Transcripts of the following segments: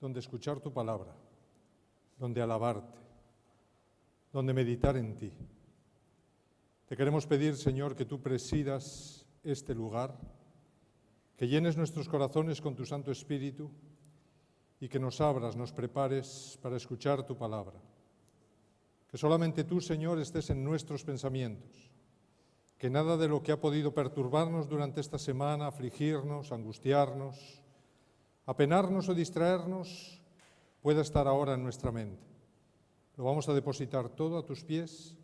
donde escuchar tu palabra, donde alabarte, donde meditar en ti. Te queremos pedir, Señor, que tú presidas este lugar, que llenes nuestros corazones con tu Santo Espíritu y que nos abras, nos prepares para escuchar tu palabra. Que solamente tú, Señor, estés en nuestros pensamientos, que nada de lo que ha podido perturbarnos durante esta semana, afligirnos, angustiarnos, apenarnos o distraernos, pueda estar ahora en nuestra mente. Lo vamos a depositar todo a tus pies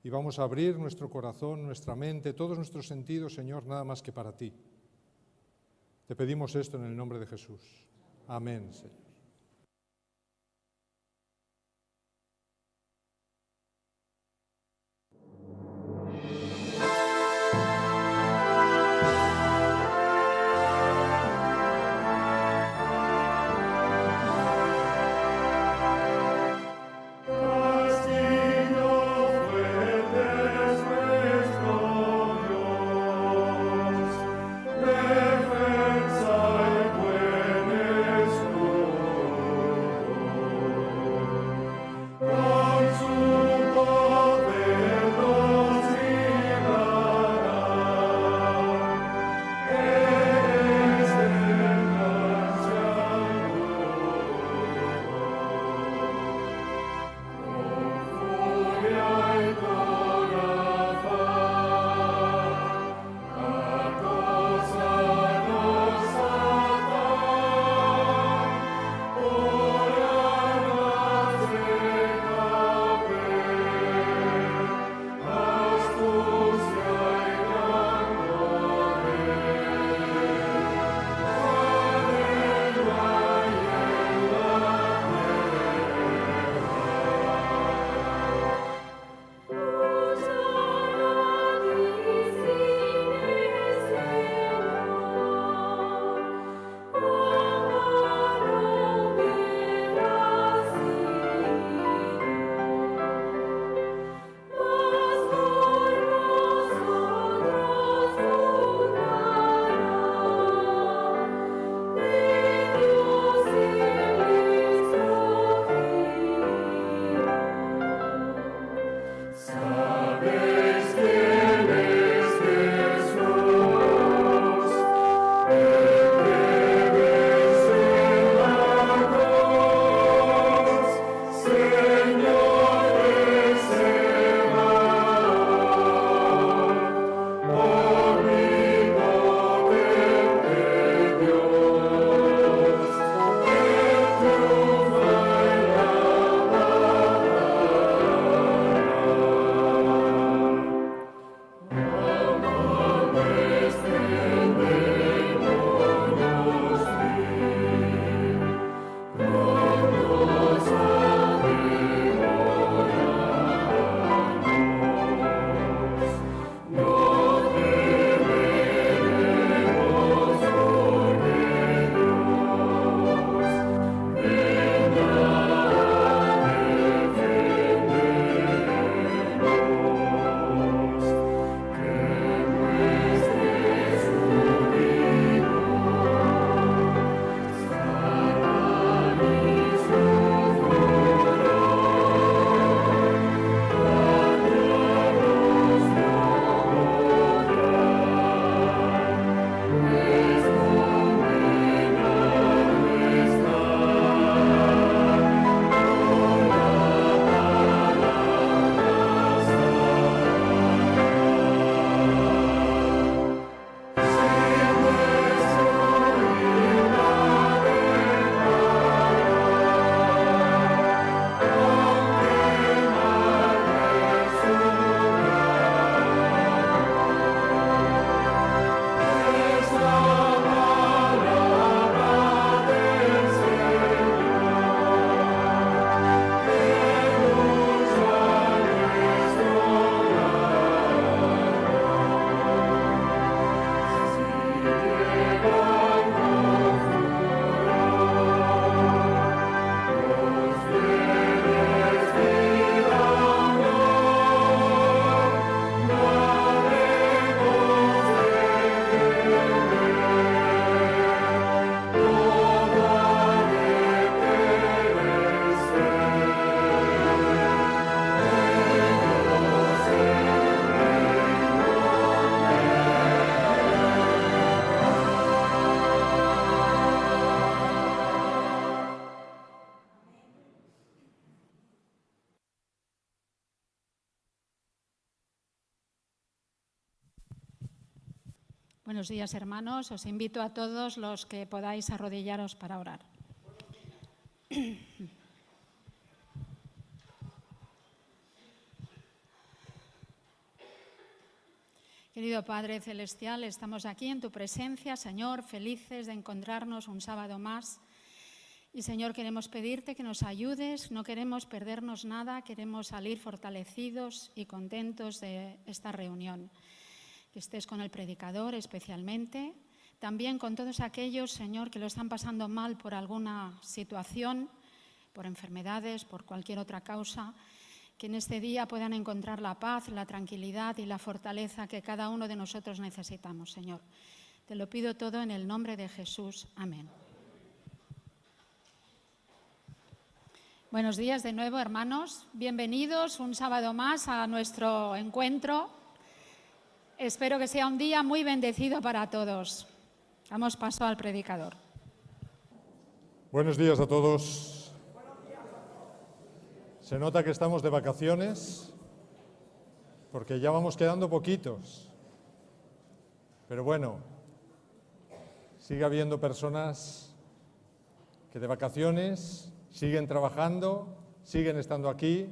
y vamos a abrir nuestro corazón, nuestra mente, todos nuestros sentidos, Señor, nada más que para ti. Te pedimos esto en el nombre de Jesús. Amén, Señor. Defensa y buen escudo. Buenos días, hermanos. Os invito a todos los que podáis arrodillaros para orar. Querido Padre Celestial, estamos aquí en tu presencia, Señor, felices de encontrarnos un sábado más. Y, Señor, queremos pedirte que nos ayudes, no queremos perdernos nada, queremos salir fortalecidos y contentos de esta reunión. Que estés con el predicador especialmente, también con todos aquellos, Señor, que lo están pasando mal por alguna situación, por enfermedades, por cualquier otra causa, que en este día puedan encontrar la paz, la tranquilidad y la fortaleza que cada uno de nosotros necesitamos, Señor. Te lo pido todo en el nombre de Jesús. Amén. Buenos días de nuevo, hermanos. Bienvenidos un sábado más a nuestro encuentro. Espero que sea un día muy bendecido para todos. Damos paso al predicador. Buenos días a todos. Se nota que estamos de vacaciones porque ya vamos quedando poquitos. Pero bueno, sigue habiendo personas que de vacaciones siguen trabajando, siguen estando aquí.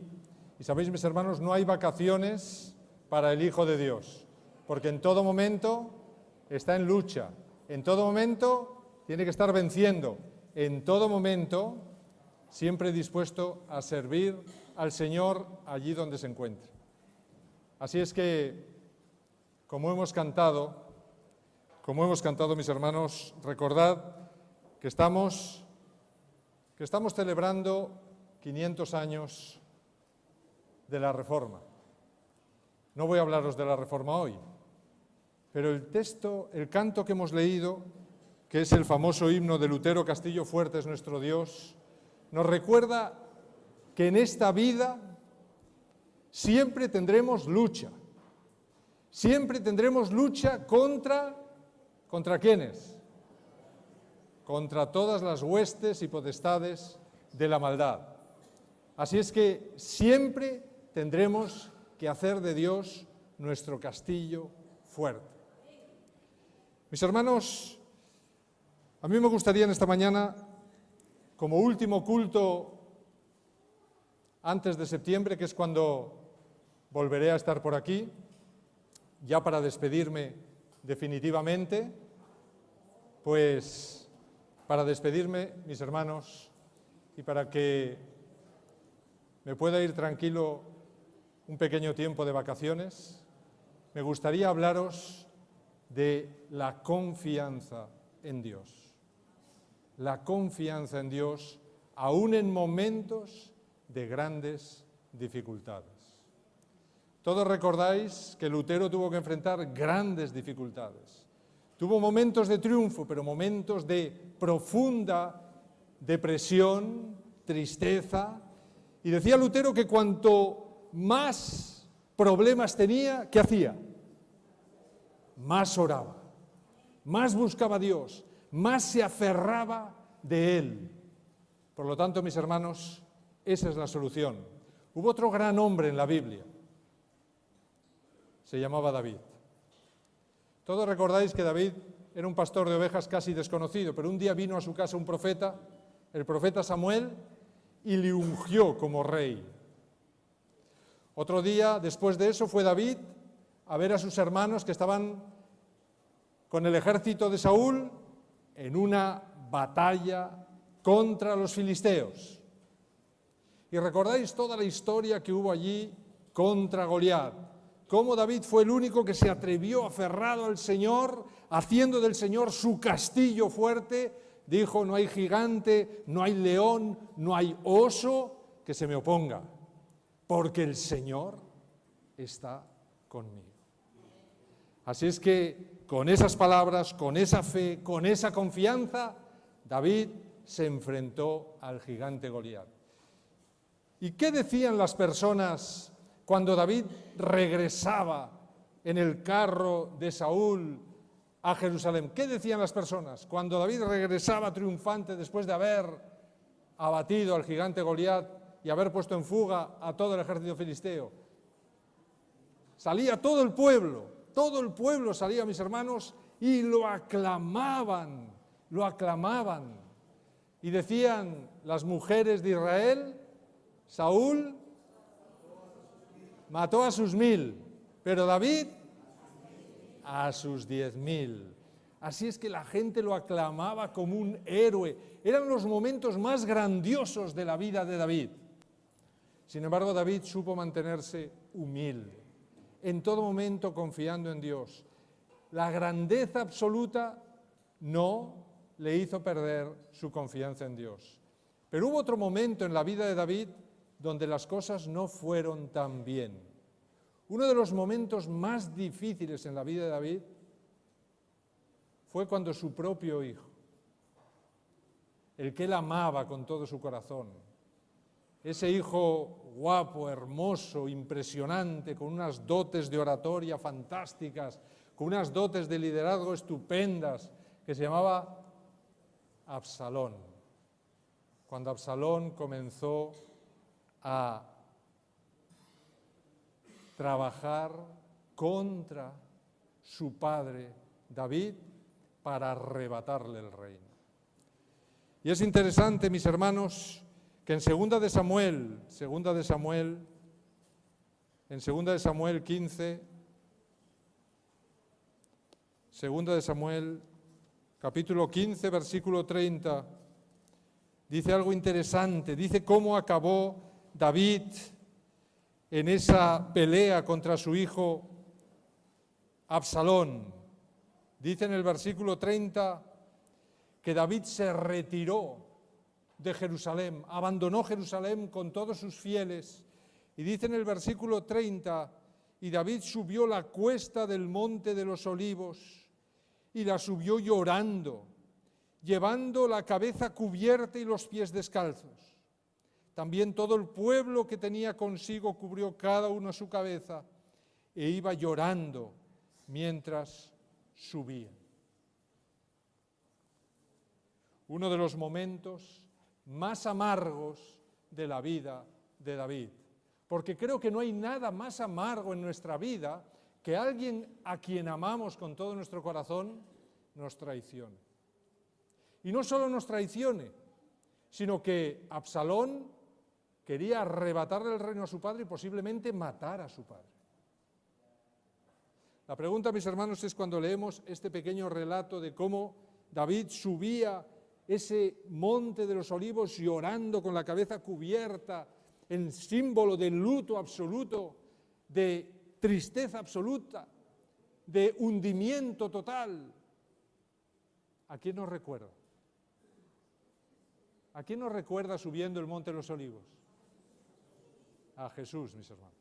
Y sabéis, mis hermanos, no hay vacaciones para el Hijo de Dios. Porque en todo momento está en lucha, en todo momento tiene que estar venciendo, en todo momento siempre dispuesto a servir al Señor allí donde se encuentre. Así es que, como hemos cantado, mis hermanos, recordad que estamos celebrando 500 años de la Reforma. No voy a hablaros de la Reforma hoy. Pero el canto que hemos leído, que es el famoso himno de Lutero, Castillo fuerte es nuestro Dios, nos recuerda que en esta vida siempre tendremos lucha. Siempre tendremos lucha ¿contra quiénes? Contra todas las huestes y potestades de la maldad. Así es que siempre tendremos que hacer de Dios nuestro castillo fuerte. Mis hermanos, a mí me gustaría en esta mañana, como último culto antes de septiembre, que es cuando volveré a estar por aquí, ya para despedirme definitivamente, pues para despedirme, mis hermanos, y para que me pueda ir tranquilo un pequeño tiempo de vacaciones, me gustaría hablaros de la confianza en Dios. La confianza en Dios, aún en momentos de grandes dificultades. Todos recordáis que Lutero tuvo que enfrentar grandes dificultades. Tuvo momentos de triunfo, pero momentos de profunda depresión, tristeza. Y decía Lutero que cuanto más problemas tenía, ¿qué hacía? Más oraba, más buscaba a Dios, más se aferraba de Él. Por lo tanto, mis hermanos, esa es la solución. Hubo otro gran hombre en la Biblia, se llamaba David. Todos recordáis que David era un pastor de ovejas casi desconocido, pero un día vino a su casa un profeta, el profeta Samuel, y le ungió como rey. Otro día, después de eso, fue David a ver a sus hermanos que estaban con el ejército de Saúl en una batalla contra los filisteos. Y recordáis toda la historia que hubo allí contra Goliat, cómo David fue el único que se atrevió aferrado al Señor, haciendo del Señor su castillo fuerte. Dijo: no hay gigante, no hay león, no hay oso que se me oponga, porque el Señor está conmigo. Así es que con esas palabras, con esa fe, con esa confianza, David se enfrentó al gigante Goliat. ¿Y qué decían las personas cuando David regresaba en el carro de Saúl a Jerusalén? ¿Qué decían las personas cuando David regresaba triunfante después de haber abatido al gigante Goliat y haber puesto en fuga a todo el ejército filisteo? Salía todo el pueblo salía, mis hermanos, y lo aclamaban, lo aclamaban. Y decían las mujeres de Israel, Saúl mató a sus 1000, pero David a sus 10.000. Así es que la gente lo aclamaba como un héroe. Eran los momentos más grandiosos de la vida de David. Sin embargo, David supo mantenerse humilde, en todo momento confiando en Dios. La grandeza absoluta no le hizo perder su confianza en Dios. Pero hubo otro momento en la vida de David donde las cosas no fueron tan bien. Uno de los momentos más difíciles en la vida de David fue cuando su propio hijo, el que él amaba con todo su corazón, ese hijo guapo, hermoso, impresionante, con unas dotes de oratoria fantásticas, con unas dotes de liderazgo estupendas, que se llamaba Absalón. Cuando Absalón comenzó a trabajar contra su padre David para arrebatarle el reino. Y es interesante, mis hermanos, que en 2 de Samuel 15, 2 de Samuel, capítulo 15, versículo 30, dice algo interesante, dice cómo acabó David en esa pelea contra su hijo Absalón. Dice en el versículo 30 que David se retiró de Jerusalén, abandonó Jerusalén con todos sus fieles. Y dice en el versículo 30, y David subió la cuesta del monte de los olivos y la subió llorando, llevando la cabeza cubierta y los pies descalzos. También todo el pueblo que tenía consigo cubrió cada uno su cabeza e iba llorando mientras subía. Uno de los momentos más amargos de la vida de David, porque creo que no hay nada más amargo en nuestra vida que alguien a quien amamos con todo nuestro corazón nos traicione. Y no solo nos traicione, sino que Absalón quería arrebatarle el reino a su padre y posiblemente matar a su padre. La pregunta, mis hermanos, es cuando leemos este pequeño relato de cómo David subía ese monte de los olivos llorando con la cabeza cubierta, en símbolo de luto absoluto, de tristeza absoluta, de hundimiento total. ¿A quién nos recuerda? ¿A quién nos recuerda subiendo el monte de los olivos? A Jesús, mis hermanos.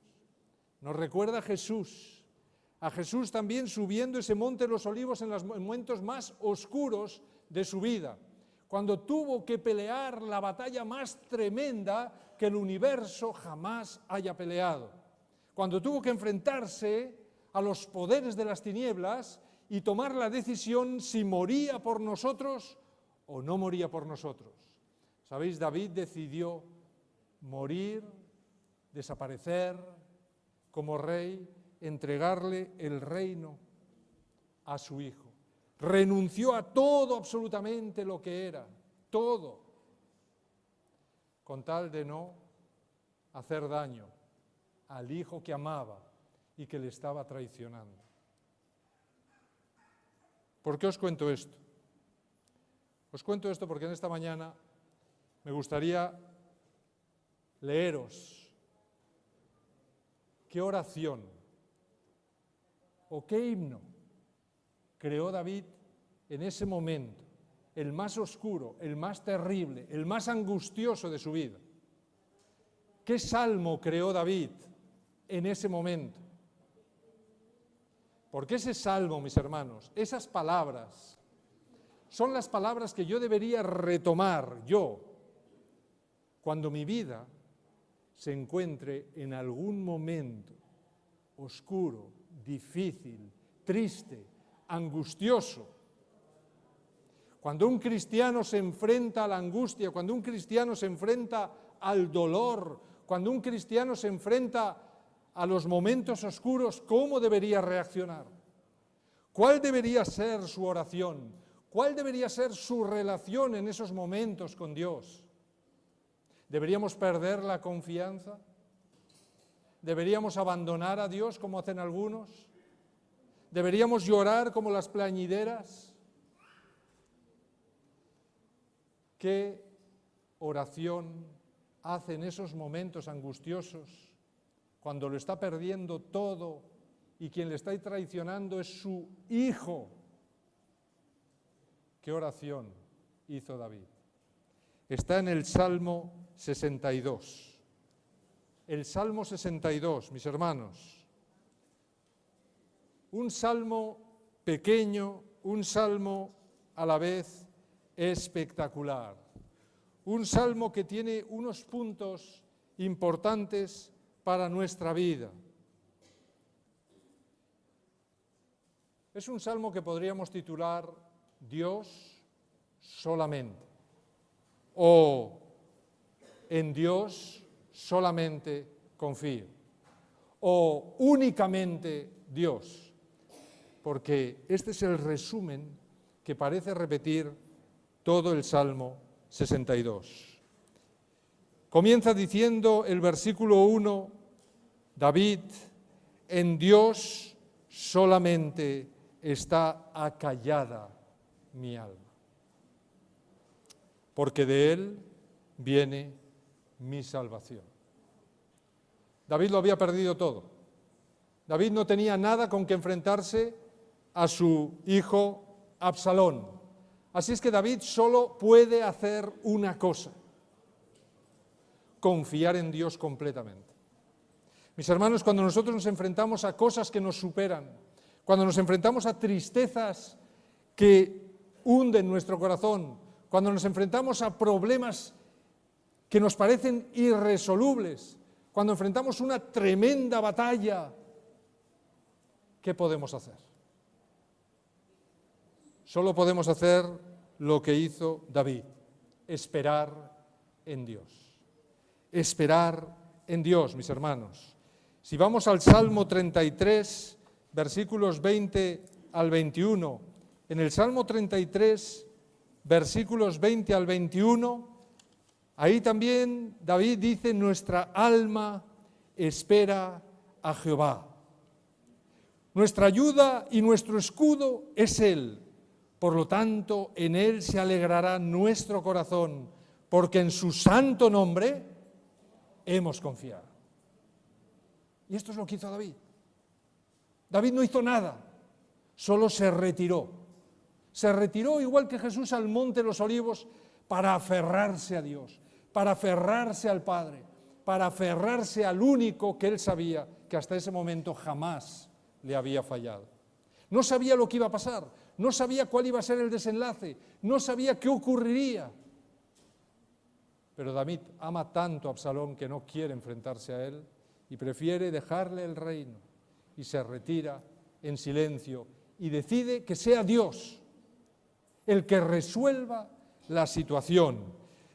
Nos recuerda a Jesús también subiendo ese monte de los olivos en los momentos más oscuros de su vida, cuando tuvo que pelear la batalla más tremenda que el universo jamás haya peleado, cuando tuvo que enfrentarse a los poderes de las tinieblas y tomar la decisión si moría por nosotros o no moría por nosotros. ¿Sabéis? David decidió morir, desaparecer como rey, entregarle el reino a su hijo. Renunció a todo absolutamente lo que era, todo, con tal de no hacer daño al hijo que amaba y que le estaba traicionando. ¿Por qué os cuento esto? Os cuento esto porque en esta mañana me gustaría leeros qué oración o qué himno creó David en ese momento, el más oscuro, el más terrible, el más angustioso de su vida. ¿Qué salmo creó David en ese momento? Porque ese salmo, mis hermanos, esas palabras, son las palabras que yo debería retomar yo cuando mi vida se encuentre en algún momento oscuro, difícil, triste, angustioso. Cuando un cristiano se enfrenta a la angustia, cuando un cristiano se enfrenta al dolor, cuando un cristiano se enfrenta a los momentos oscuros, ¿cómo debería reaccionar? ¿Cuál debería ser su oración? ¿Cuál debería ser su relación en esos momentos con Dios? ¿Deberíamos perder la confianza? ¿Deberíamos abandonar a Dios como hacen algunos? ¿Deberíamos llorar como las plañideras? ¿Qué oración hace en esos momentos angustiosos cuando lo está perdiendo todo y quien le está traicionando es su hijo? ¿Qué oración hizo David? Está en el Salmo 62. El Salmo 62, mis hermanos. Un salmo pequeño, un salmo a la vez espectacular. Un salmo que tiene unos puntos importantes para nuestra vida. Es un salmo que podríamos titular Dios solamente, o en Dios solamente confío, o únicamente Dios, porque este es el resumen que parece repetir todo el Salmo 62. Comienza diciendo el versículo 1, David, en Dios solamente está acallada mi alma, porque de Él viene mi salvación. David lo había perdido todo. David no tenía nada con que enfrentarse a su hijo Absalón. Así es que David solo puede hacer una cosa: confiar en Dios completamente. Mis hermanos, cuando nosotros nos enfrentamos a cosas que nos superan, cuando nos enfrentamos a tristezas que hunden nuestro corazón, cuando nos enfrentamos a problemas que nos parecen irresolubles, cuando enfrentamos una tremenda batalla, ¿qué podemos hacer? Solo podemos hacer lo que hizo David: esperar en Dios. Esperar en Dios, mis hermanos. Si vamos al Salmo 33, versículos 20 al 21, en el Salmo 33, versículos 20 al 21, ahí también David dice: nuestra alma espera a Jehová. Nuestra ayuda y nuestro escudo es Él. Por lo tanto, en Él se alegrará nuestro corazón, porque en su santo nombre hemos confiado. Y esto es lo que hizo David. David no hizo nada, solo se retiró. Se retiró igual que Jesús al monte de los Olivos para aferrarse a Dios, para aferrarse al Padre, para aferrarse al único que él sabía que hasta ese momento jamás le había fallado. No sabía lo que iba a pasar, no sabía cuál iba a ser el desenlace, no sabía qué ocurriría. Pero David ama tanto a Absalón que no quiere enfrentarse a él y prefiere dejarle el reino y se retira en silencio y decide que sea Dios el que resuelva la situación.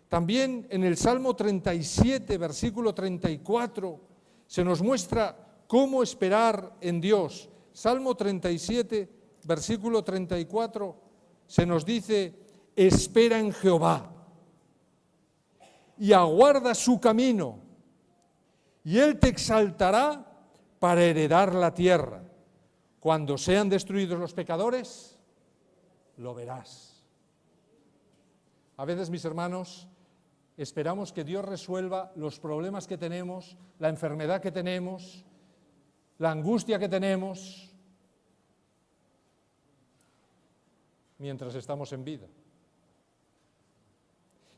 También en el Salmo 37, versículo 34, se nos muestra cómo esperar en Dios. Salmo 37, versículo 34, se nos dice: espera en Jehová y aguarda su camino, y Él te exaltará para heredar la tierra. Cuando sean destruidos los pecadores, lo verás. A veces, mis hermanos, esperamos que Dios resuelva los problemas que tenemos, la enfermedad que tenemos, la angustia que tenemos, mientras estamos en vida.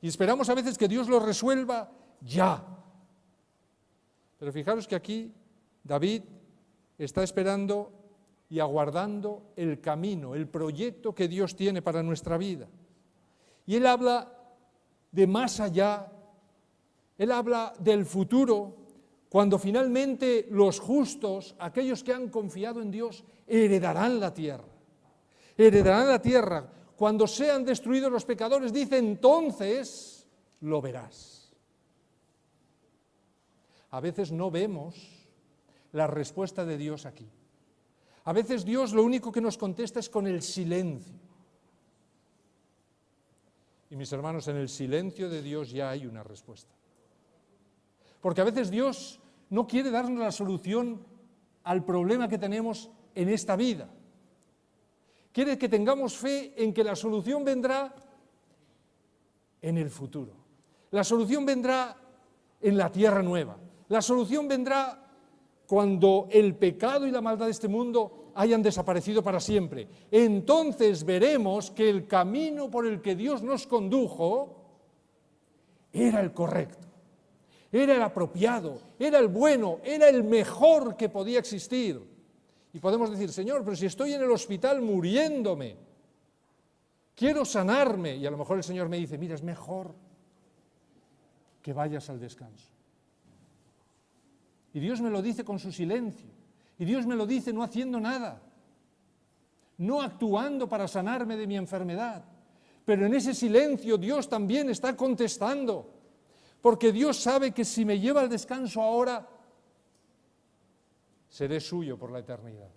Y esperamos a veces que Dios lo resuelva ya. Pero fijaros que aquí David está esperando y aguardando el camino, el proyecto que Dios tiene para nuestra vida. Y él habla de más allá, él habla del futuro, cuando finalmente los justos, aquellos que han confiado en Dios, heredarán la tierra. Heredarán la tierra. Cuando sean destruidos los pecadores, dice, entonces lo verás. A veces no vemos la respuesta de Dios aquí. A veces Dios lo único que nos contesta es con el silencio. Y mis hermanos, en el silencio de Dios ya hay una respuesta. Porque a veces Dios no quiere darnos la solución al problema que tenemos en esta vida. Quiere que tengamos fe en que la solución vendrá en el futuro. La solución vendrá en la tierra nueva. La solución vendrá cuando el pecado y la maldad de este mundo hayan desaparecido para siempre. Entonces veremos que el camino por el que Dios nos condujo era el correcto, era el apropiado, era el bueno, era el mejor que podía existir. Y podemos decir, Señor, pero si estoy en el hospital muriéndome, quiero sanarme. Y a lo mejor el Señor me dice, mira, es mejor que vayas al descanso. Y Dios me lo dice con su silencio. Y Dios me lo dice no haciendo nada, no actuando para sanarme de mi enfermedad. Pero en ese silencio Dios también está contestando, porque Dios sabe que si me lleva al descanso ahora, seré suyo por la eternidad.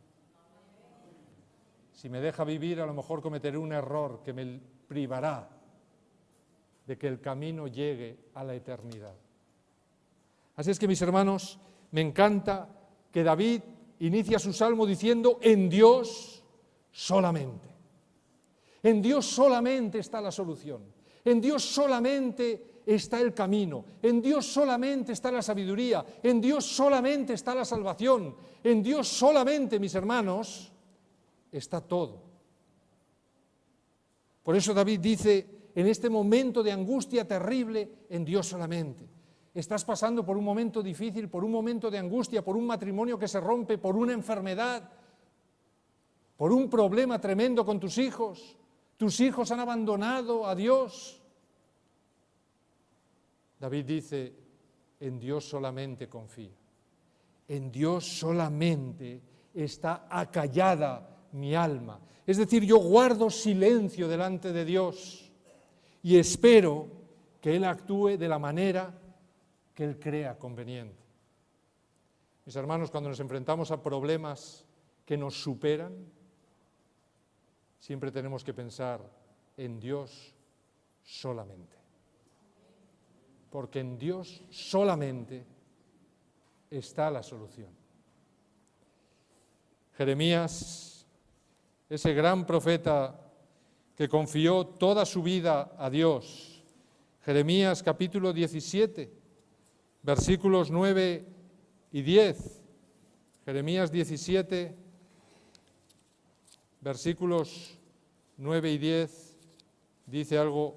Si me deja vivir, a lo mejor cometeré un error que me privará de que el camino llegue a la eternidad. Así es que, mis hermanos, me encanta que David inicia su salmo diciendo, en Dios solamente. En Dios solamente está la solución. En Dios solamente está el camino. En Dios solamente está la sabiduría. En Dios solamente está la salvación. En Dios solamente, mis hermanos, está todo. Por eso David dice, en este momento de angustia terrible, en Dios solamente. Estás pasando por un momento difícil, por un momento de angustia, por un matrimonio que se rompe, por una enfermedad, por un problema tremendo con tus hijos han abandonado a Dios. David dice, en Dios solamente confía, en Dios solamente está acallada mi alma. Es decir, yo guardo silencio delante de Dios y espero que Él actúe de la manera que Él crea conveniente. Mis hermanos, cuando nos enfrentamos a problemas que nos superan, siempre tenemos que pensar en Dios solamente. Porque en Dios solamente está la solución. Jeremías, ese gran profeta que confió toda su vida a Dios. Jeremías capítulo 17. Versículos 9 y 10, Jeremías 17, versículos 9 y 10, dice algo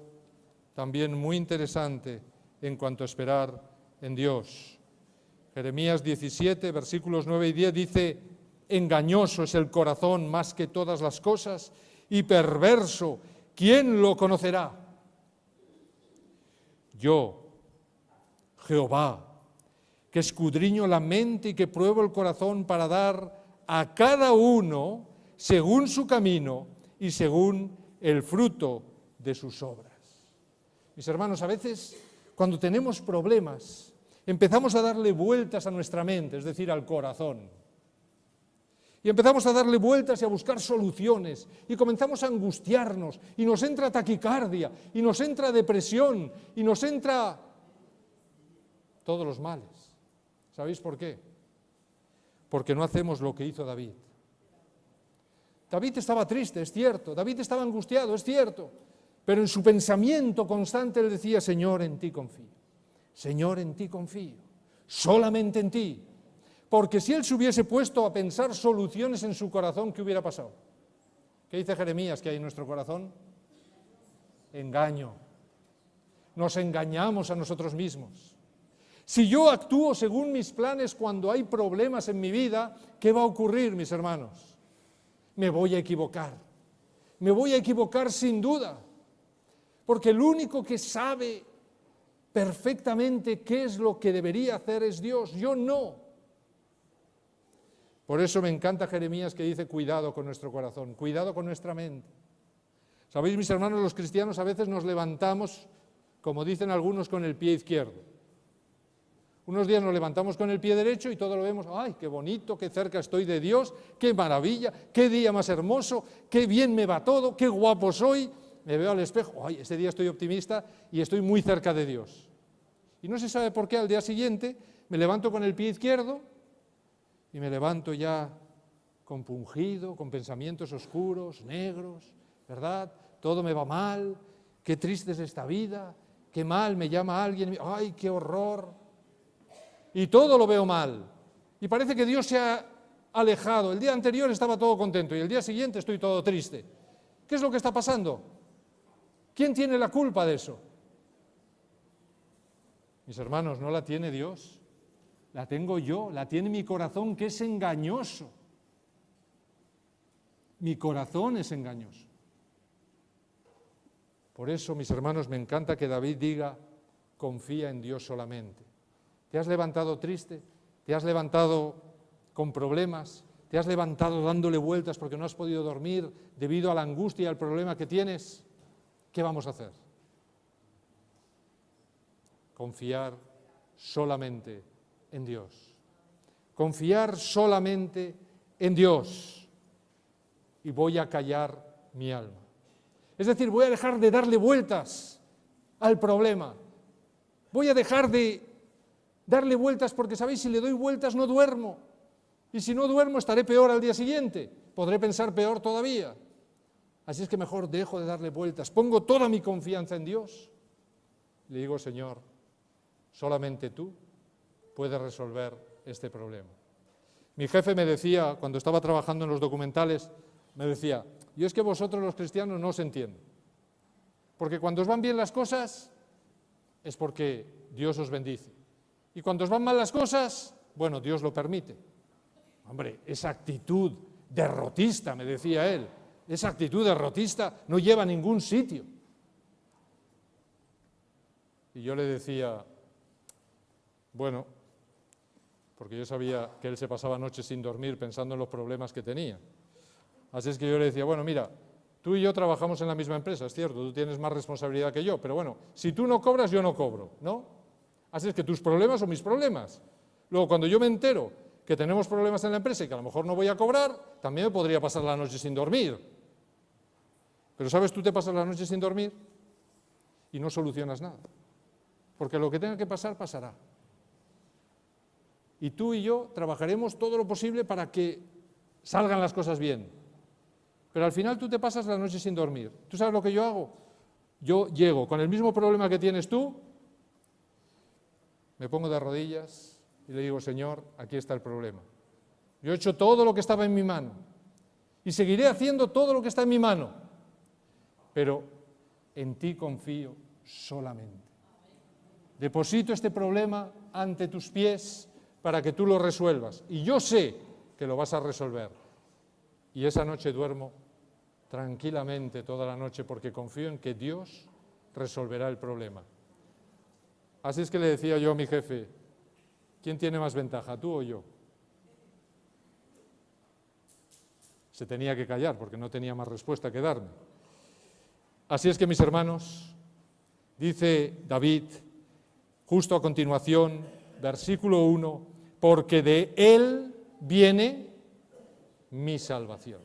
también muy interesante en cuanto a esperar en Dios. Jeremías 17, versículos 9 y 10 dice, engañoso es el corazón más que todas las cosas y perverso, ¿quién lo conocerá? Yo, Jehová, que escudriño la mente y que pruebo el corazón para dar a cada uno según su camino y según el fruto de sus obras. Mis hermanos, a veces cuando tenemos problemas empezamos a darle vueltas a nuestra mente, es decir, al corazón. Y empezamos a darle vueltas y a buscar soluciones y comenzamos a angustiarnos y nos entra taquicardia y nos entra depresión y nos entra todos los males. ¿Sabéis por qué? Porque no hacemos lo que hizo David. David estaba triste, es cierto. David estaba angustiado, es cierto. Pero en su pensamiento constante él decía, Señor, en ti confío. Señor, en ti confío. Solamente en ti. Porque si él se hubiese puesto a pensar soluciones en su corazón, ¿qué hubiera pasado? ¿Qué dice Jeremías que hay en nuestro corazón? Engaño. Nos engañamos a nosotros mismos. Si yo actúo según mis planes cuando hay problemas en mi vida, ¿qué va a ocurrir, mis hermanos? Me voy a equivocar. Me voy a equivocar sin duda. Porque el único que sabe perfectamente qué es lo que debería hacer es Dios. Yo no. Por eso me encanta Jeremías que dice, cuidado con nuestro corazón, cuidado con nuestra mente. ¿Sabéis, mis hermanos, los cristianos a veces nos levantamos, como dicen algunos, con el pie izquierdo? Unos días nos levantamos con el pie derecho y todo lo vemos, ¡ay, qué bonito, qué cerca estoy de Dios, qué maravilla, qué día más hermoso, qué bien me va todo, qué guapo soy! Me veo al espejo, ¡ay, ese día estoy optimista y estoy muy cerca de Dios! Y no se sabe por qué al día siguiente me levanto con el pie izquierdo y me levanto ya compungido, con pensamientos oscuros, negros, ¿verdad? Todo me va mal, qué triste es esta vida, qué mal me llama alguien, ¡ay, qué horror! Y todo lo veo mal. Y parece que Dios se ha alejado. El día anterior estaba todo contento y el día siguiente estoy todo triste. ¿Qué es lo que está pasando? ¿Quién tiene la culpa de eso? Mis hermanos, no la tiene Dios, la tengo yo, la tiene mi corazón, que es engañoso. Mi corazón es engañoso. Por eso, mis hermanos, me encanta que David diga, confía en Dios solamente. ¿Te has levantado triste? ¿Te has levantado con problemas? ¿Te has levantado dándole vueltas porque no has podido dormir debido a la angustia y al problema que tienes? ¿Qué vamos a hacer? Confiar solamente en Dios. Confiar solamente en Dios. Y voy a callar mi alma. Es decir, voy a dejar de darle vueltas al problema. Voy a dejar de darle vueltas porque, ¿sabéis? Si le doy vueltas no duermo. Y si no duermo estaré peor al día siguiente. Podré pensar peor todavía. Así es que mejor dejo de darle vueltas. Pongo toda mi confianza en Dios. Le digo, Señor, solamente tú puedes resolver este problema. Mi jefe me decía, cuando estaba trabajando en los documentales, me decía, yo es que vosotros los cristianos no os entiendo. Porque cuando os van bien las cosas, es porque Dios os bendice. Y cuando os van mal las cosas, bueno, Dios lo permite. Hombre, esa actitud derrotista, me decía él, esa actitud derrotista no lleva a ningún sitio. Y yo le decía, bueno, porque yo sabía que él se pasaba noches sin dormir pensando en los problemas que tenía. Así es que yo le decía, bueno, mira, tú y yo trabajamos en la misma empresa, es cierto, tú tienes más responsabilidad que yo, pero bueno, si tú no cobras, yo no cobro, ¿no? Así es que tus problemas son mis problemas. Luego, cuando yo me entero que tenemos problemas en la empresa y que a lo mejor no voy a cobrar, también me podría pasar la noche sin dormir. Pero, ¿sabes? Tú te pasas la noche sin dormir y no solucionas nada. Porque lo que tenga que pasar, pasará. Y tú y yo trabajaremos todo lo posible para que salgan las cosas bien. Pero al final tú te pasas la noche sin dormir. ¿Tú sabes lo que yo hago? Yo llego con el mismo problema que tienes tú, me pongo de rodillas y le digo, Señor, aquí está el problema. Yo he hecho todo lo que estaba en mi mano y seguiré haciendo todo lo que está en mi mano, pero en ti confío solamente. Deposito este problema ante tus pies para que tú lo resuelvas y yo sé que lo vas a resolver. Y esa noche duermo tranquilamente toda la noche porque confío en que Dios resolverá el problema. Así es que le decía yo a mi jefe, ¿quién tiene más ventaja, tú o yo? Se tenía que callar porque no tenía más respuesta que darme. Así es que, mis hermanos, dice David, justo a continuación, versículo 1, porque de Él viene mi salvación.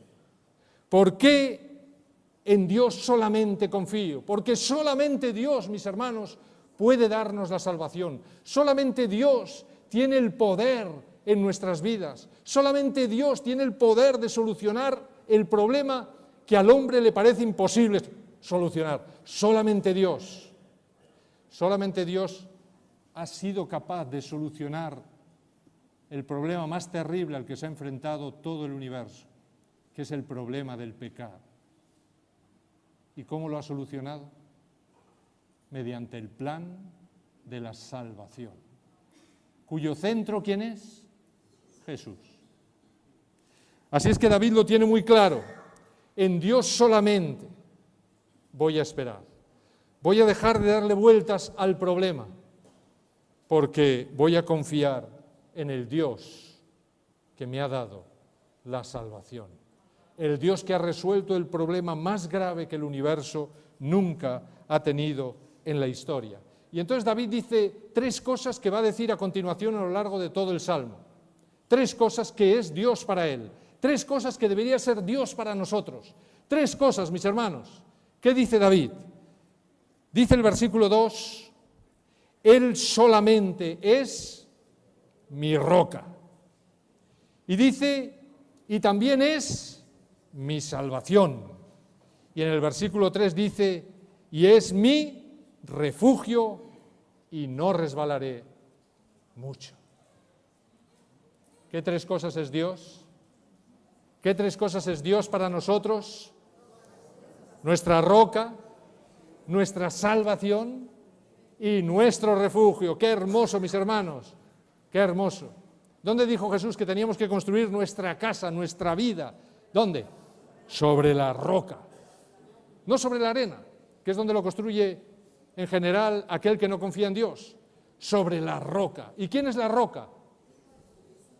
¿Por qué en Dios solamente confío? Porque solamente Dios, mis hermanos, puede darnos la salvación. Solamente Dios tiene el poder en nuestras vidas. Solamente Dios tiene el poder de solucionar el problema que al hombre le parece imposible solucionar. Solamente Dios. Solamente Dios ha sido capaz de solucionar el problema más terrible al que se ha enfrentado todo el universo, que es el problema del pecado. ¿Y cómo lo ha solucionado? Mediante el plan de la salvación, cuyo centro, ¿quién es? Jesús. Así es que David lo tiene muy claro, en Dios solamente voy a esperar, voy a dejar de darle vueltas al problema, porque voy a confiar en el Dios que me ha dado la salvación, el Dios que ha resuelto el problema más grave que el universo nunca ha tenido en la historia, Y entonces David dice 3 cosas que va a decir a continuación a lo largo de todo el Salmo. 3 cosas que es Dios para él. 3 cosas que debería ser Dios para nosotros. 3 cosas, mis hermanos. ¿Qué dice David? Dice el versículo 2, Él solamente es mi roca. Y dice, y también es mi salvación. Y en el versículo 3 dice, y es mi refugio y no resbalaré mucho. ¿Qué 3 cosas es Dios? ¿Qué 3 cosas es Dios para nosotros? Nuestra roca, nuestra salvación y nuestro refugio. ¡Qué hermoso, mis hermanos! ¡Qué hermoso! ¿Dónde dijo Jesús que teníamos que construir nuestra casa, nuestra vida? ¿Dónde? Sobre la roca. No sobre la arena, que es donde lo construye en general aquel que no confía en Dios. Sobre la roca. ¿Y quién es la roca?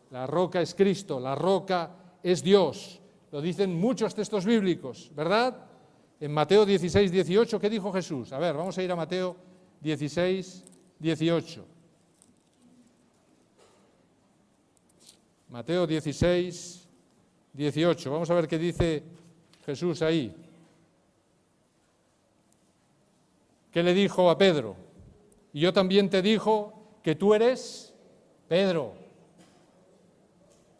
La roca es Cristo, la roca es Dios. Lo dicen muchos textos bíblicos, ¿verdad? En Mateo 16, 18, ¿qué dijo Jesús? A ver, vamos a ir a Mateo 16, 18. Mateo 16, 18. Vamos a ver qué dice Jesús ahí. ¿Qué le dijo a Pedro? Y yo también te digo que tú eres Pedro.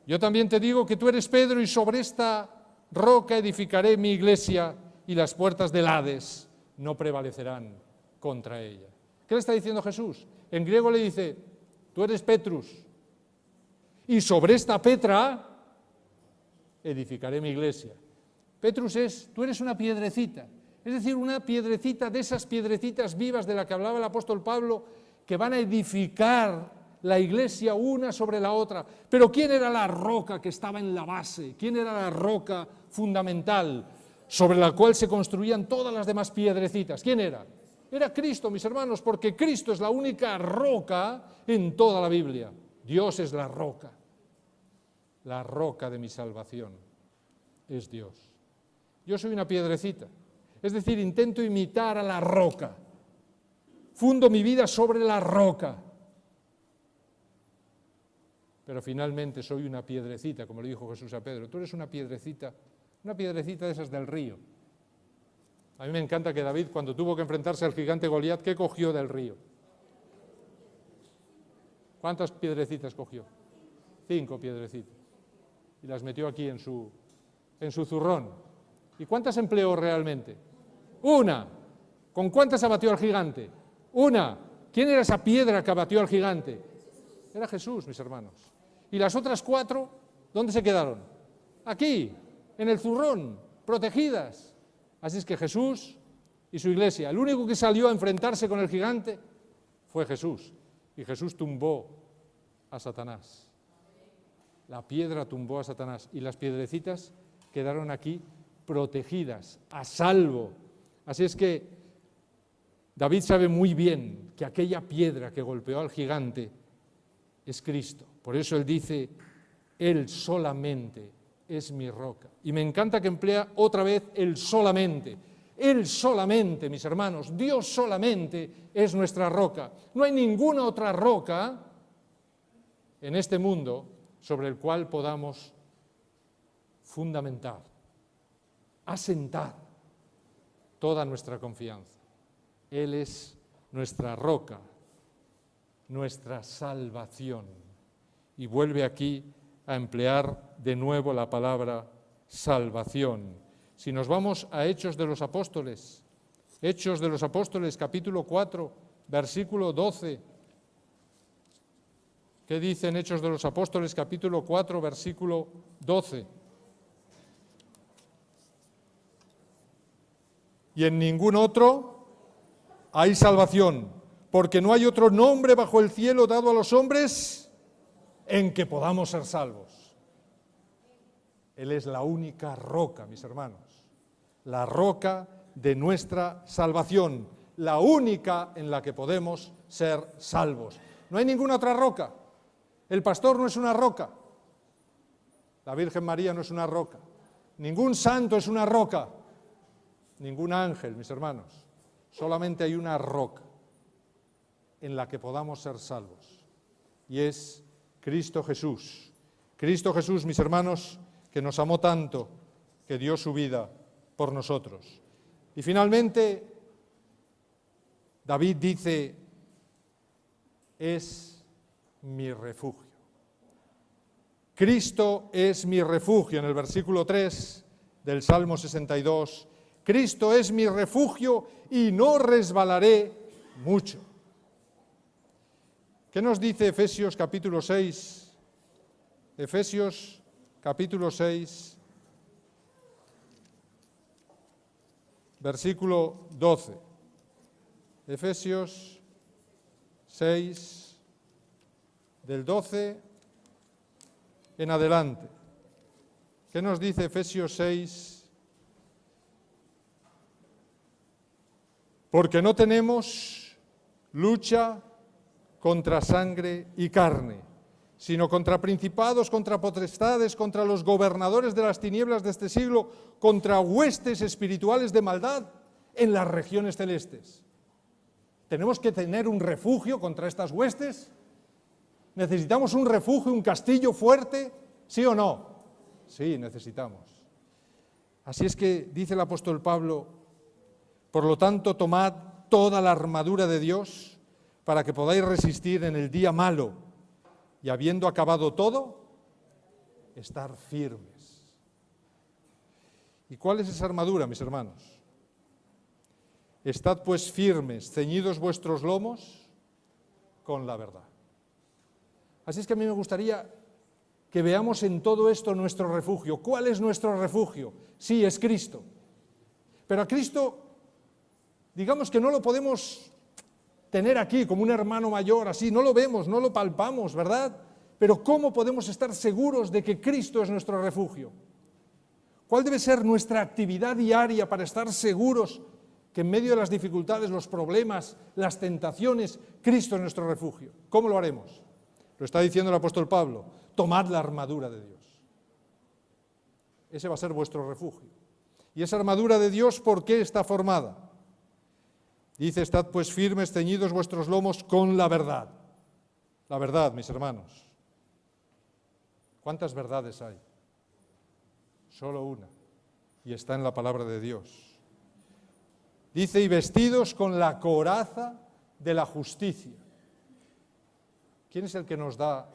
Yo también te digo que tú eres Pedro y sobre esta roca edificaré mi iglesia y las puertas del Hades no prevalecerán contra ella. ¿Qué le está diciendo Jesús? En griego le dice, tú eres Petrus y sobre esta Petra edificaré mi iglesia. Petrus es, tú eres una piedrecita, es decir, una piedrecita de esas piedrecitas vivas de la que hablaba el apóstol Pablo que van a edificar la iglesia una sobre la otra. Pero ¿quién era la roca que estaba en la base? ¿Quién era la roca fundamental sobre la cual se construían todas las demás piedrecitas? ¿Quién era? Era Cristo, mis hermanos, porque Cristo es la única roca en toda la Biblia. Dios es la roca de mi salvación es Dios. Yo soy una piedrecita, es decir, intento imitar a la roca, fundo mi vida sobre la roca, pero finalmente soy una piedrecita, como le dijo Jesús a Pedro. Tú eres una piedrecita de esas del río. A mí me encanta que David, cuando tuvo que enfrentarse al gigante Goliat, ¿qué cogió del río? ¿Cuántas piedrecitas cogió? 5 piedrecitas. Y las metió aquí en su zurrón. ¿Y cuántas empleó realmente? 1. ¿Con cuántas abatió al gigante? 1. ¿Quién era esa piedra que abatió al gigante? Era Jesús, mis hermanos. ¿Y las otras 4, dónde se quedaron? Aquí, en el zurrón, protegidas. Así es que Jesús y su iglesia, el único que salió a enfrentarse con el gigante fue Jesús. Y Jesús tumbó a Satanás. La piedra tumbó a Satanás y las piedrecitas quedaron aquí protegidas, a salvo. Así es que David sabe muy bien que aquella piedra que golpeó al gigante es Cristo. Por eso él dice, Él solamente es mi roca. Y me encanta que emplea otra vez el solamente. Él solamente, mis hermanos, Dios solamente es nuestra roca. No hay ninguna otra roca en este mundo sobre el cual podamos fundamentar, asentar toda nuestra confianza. Él es nuestra roca, nuestra salvación. Y vuelve aquí a emplear de nuevo la palabra salvación. Si nos vamos a Hechos de los Apóstoles capítulo 4, versículo 12, ¿qué dice en Hechos de los Apóstoles capítulo 4, versículo 12? Y en ningún otro hay salvación, porque no hay otro nombre bajo el cielo dado a los hombres en que podamos ser salvos. Él es la única roca, mis hermanos, la roca de nuestra salvación, la única en la que podemos ser salvos. No hay ninguna otra roca. El pastor no es una roca, la Virgen María no es una roca, ningún santo es una roca, ningún ángel, mis hermanos. Solamente hay una roca, en la que podamos ser salvos, y es Cristo Jesús. Cristo Jesús, mis hermanos, que nos amó tanto, que dio su vida por nosotros. Y finalmente, David dice, es mi refugio. Cristo es mi refugio, en el versículo 3 del Salmo 62. Cristo es mi refugio y no resbalaré mucho. ¿Qué nos dice Efesios capítulo 6? Efesios capítulo 6, versículo 12. Efesios 6, del 12 en adelante. ¿Qué nos dice Efesios 6? Porque no tenemos lucha contra sangre y carne, sino contra principados, contra potestades, contra los gobernadores de las tinieblas de este siglo, contra huestes espirituales de maldad en las regiones celestes. ¿Tenemos que tener un refugio contra estas huestes? ¿Necesitamos un refugio, un castillo fuerte? ¿Sí o no? Sí, necesitamos. Así es que dice el apóstol Pablo, por lo tanto, tomad toda la armadura de Dios para que podáis resistir en el día malo y habiendo acabado todo, estar firmes. ¿Y cuál es esa armadura, mis hermanos? Estad pues firmes, ceñidos vuestros lomos con la verdad. Así es que a mí me gustaría que veamos en todo esto nuestro refugio. ¿Cuál es nuestro refugio? Sí, es Cristo. Pero a Cristo, digamos que no lo podemos tener aquí como un hermano mayor, así, no lo vemos, no lo palpamos, ¿verdad? Pero ¿cómo podemos estar seguros de que Cristo es nuestro refugio? ¿Cuál debe ser nuestra actividad diaria para estar seguros que en medio de las dificultades, los problemas, las tentaciones, Cristo es nuestro refugio? ¿Cómo lo haremos? Lo está diciendo el apóstol Pablo, tomad la armadura de Dios. Ese va a ser vuestro refugio. ¿Y esa armadura de Dios por qué está formada? Dice, estad pues firmes, ceñidos vuestros lomos con la verdad. La verdad, mis hermanos. ¿Cuántas verdades hay? Solo una, y está en la palabra de Dios. Dice, y vestidos con la coraza de la justicia. ¿Quién es el que nos da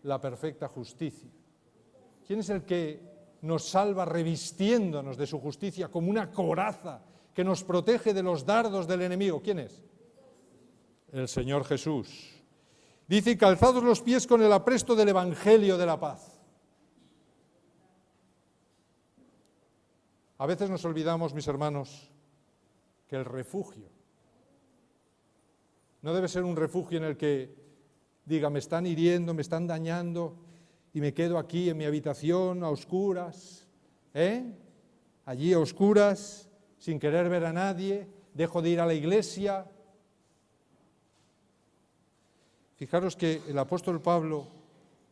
la perfecta justicia? ¿Quién es el que nos salva revistiéndonos de su justicia como una coraza que nos protege de los dardos del enemigo? ¿Quién es? El Señor Jesús. Dice, y calzados los pies con el apresto del Evangelio de la paz. A veces nos olvidamos, mis hermanos, que el refugio no debe ser un refugio en el que diga, me están hiriendo, me están dañando, y me quedo aquí en mi habitación a oscuras, allí a oscuras, sin querer ver a nadie, dejo de ir a la iglesia. Fijaros que el apóstol Pablo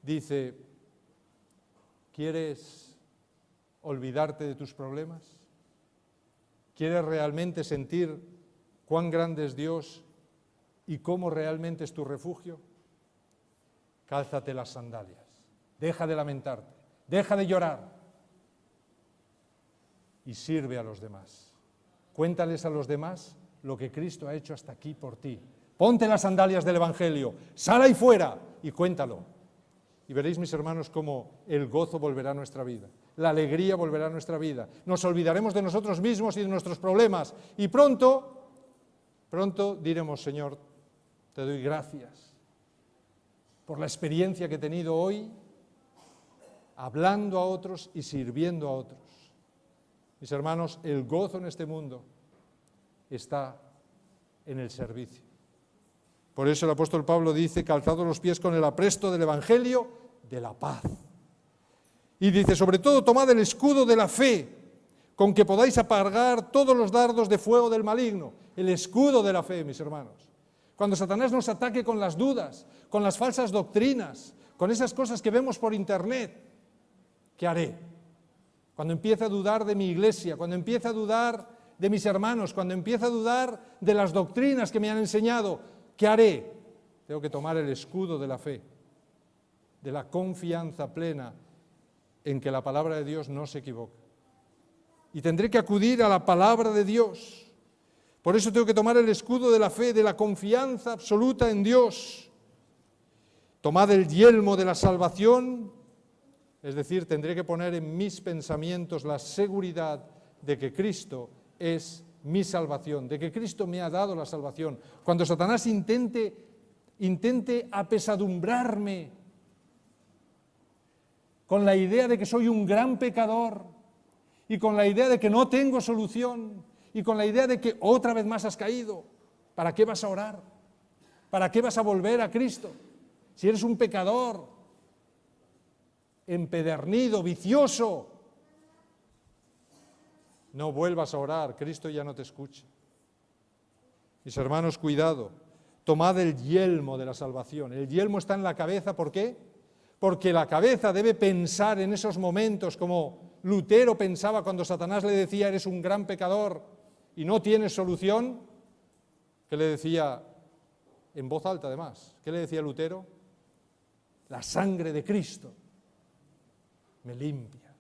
dice, ¿quieres olvidarte de tus problemas? ¿Quieres realmente sentir cuán grande es Dios y cómo realmente es tu refugio? Cálzate las sandalias, deja de lamentarte, deja de llorar y sirve a los demás. Cuéntales a los demás lo que Cristo ha hecho hasta aquí por ti. Ponte las sandalias del Evangelio, sal ahí fuera y cuéntalo. Y veréis, mis hermanos, cómo el gozo volverá a nuestra vida, la alegría volverá a nuestra vida. Nos olvidaremos de nosotros mismos y de nuestros problemas. Y pronto diremos, Señor, te doy gracias por la experiencia que he tenido hoy, hablando a otros y sirviendo a otros. Mis hermanos, el gozo en este mundo está en el servicio. Por eso el apóstol Pablo dice, calzados los pies con el apresto del Evangelio de la paz. Y dice, sobre todo, tomad el escudo de la fe, con que podáis apagar todos los dardos de fuego del maligno. El escudo de la fe, mis hermanos. Cuando Satanás nos ataque con las dudas, con las falsas doctrinas, con esas cosas que vemos por internet, ¿qué haré? Cuando empiece a dudar de mi iglesia, cuando empiece a dudar de mis hermanos, cuando empiece a dudar de las doctrinas que me han enseñado, ¿qué haré? tengo que tomar el escudo de la fe, de la confianza plena en que la palabra de Dios no se equivoca. Y tendré que acudir a la palabra de Dios. Por eso tengo que tomar el escudo de la fe, de la confianza absoluta en Dios. Tomad el yelmo de la salvación, es decir, tendré que poner en mis pensamientos la seguridad de que Cristo es mi salvación, de que Cristo me ha dado la salvación. Cuando Satanás intente apesadumbrarme con la idea de que soy un gran pecador y con la idea de que no tengo solución y con la idea de que otra vez más has caído, ¿para qué vas a orar? ¿Para qué vas a volver a Cristo? Si eres un pecador empedernido, vicioso, no vuelvas a orar, Cristo ya no te escucha. Mis hermanos, cuidado, tomad el yelmo de la salvación. El yelmo está en la cabeza, ¿por qué? Porque la cabeza debe pensar en esos momentos como Lutero pensaba cuando Satanás le decía, eres un gran pecador y no tienes solución. ¿Qué le decía? En voz alta además. ¿Qué le decía Lutero? La sangre de Cristo me limpia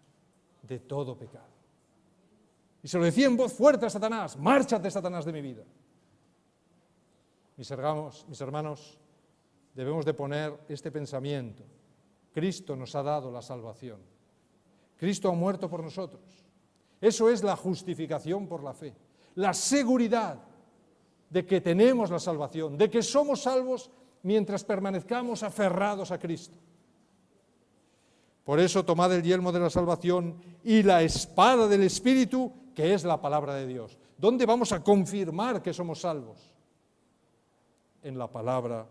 de todo pecado. Y se lo decía en voz fuerte a Satanás, márchate, Satanás, de mi vida. Mis hermanos, debemos de poner este pensamiento. Cristo nos ha dado la salvación. Cristo ha muerto por nosotros. Eso es la justificación por la fe. La seguridad de que tenemos la salvación, de que somos salvos mientras permanezcamos aferrados a Cristo. Por eso tomad el yelmo de la salvación y la espada del Espíritu, que es la palabra de Dios. ¿Dónde vamos a confirmar que somos salvos? En la palabra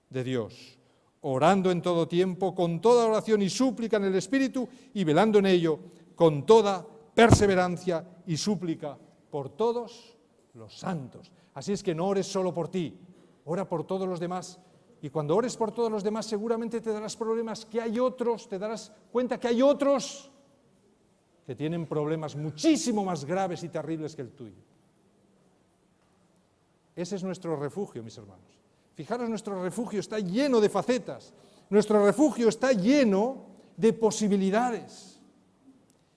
de Dios. Orando en todo tiempo, con toda oración y súplica en el Espíritu, y velando en ello con toda perseverancia y súplica por todos los santos. Así es que no ores solo por ti, ora por todos los demás. Y cuando ores por todos los demás seguramente te darás problemas que hay otros, te darás cuenta que hay otros que tienen problemas muchísimo más graves y terribles que el tuyo. Ese es nuestro refugio, mis hermanos. Fijaros, nuestro refugio está lleno de facetas, nuestro refugio está lleno de posibilidades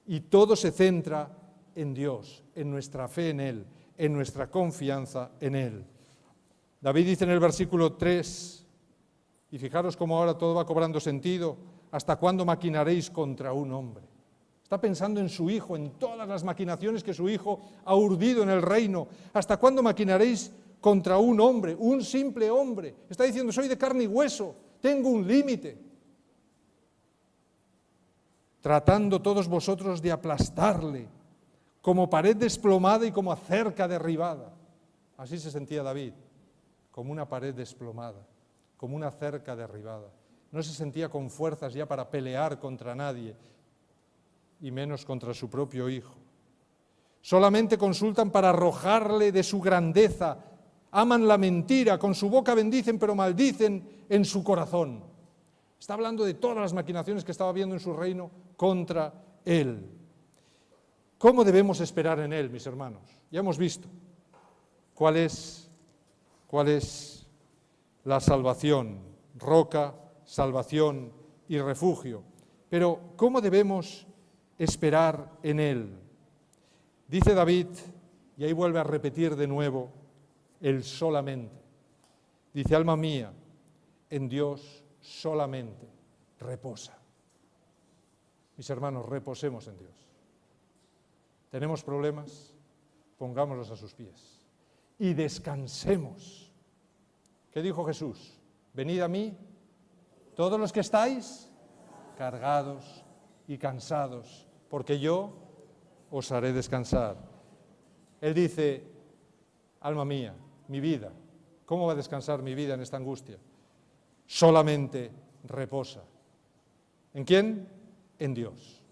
y todo se centra en Dios, en nuestra fe en Él, en nuestra confianza en Él. David dice en el versículo 3, y fijaros cómo ahora todo va cobrando sentido, ¿hasta cuándo maquinaréis contra un hombre? Está pensando en su hijo, en todas las maquinaciones que su hijo ha urdido en el reino. ¿Hasta cuándo maquinaréis contra un hombre, un simple hombre? Está diciendo, soy de carne y hueso, tengo un límite. Tratando todos vosotros de aplastarle, como pared desplomada y como cerca derribada. Así se sentía David, como una pared desplomada, como una cerca derribada. No se sentía con fuerzas ya para pelear contra nadie, y menos contra su propio hijo. Solamente consultan para arrojarle de su grandeza, aman la mentira, con su boca bendicen pero maldicen en su corazón. Está hablando de todas las maquinaciones que estaba viendo en su reino contra él. ¿Cómo debemos esperar en él, mis hermanos? Ya hemos visto cuál es la salvación, roca, salvación y refugio. Pero ¿cómo debemos esperar en él? Dice David, y ahí vuelve a repetir de nuevo, el solamente. Dice, alma mía, en Dios solamente reposa. Mis hermanos, reposemos en Dios. ¿Tenemos problemas? Pongámoslos a sus pies. Y descansemos. ¿Qué dijo Jesús? Venid a mí, todos los que estáis cargados y cansados, porque yo os haré descansar. Él dice, alma mía, mi vida, ¿cómo va a descansar mi vida en esta angustia? Solamente reposa. ¿En quién? En Dios.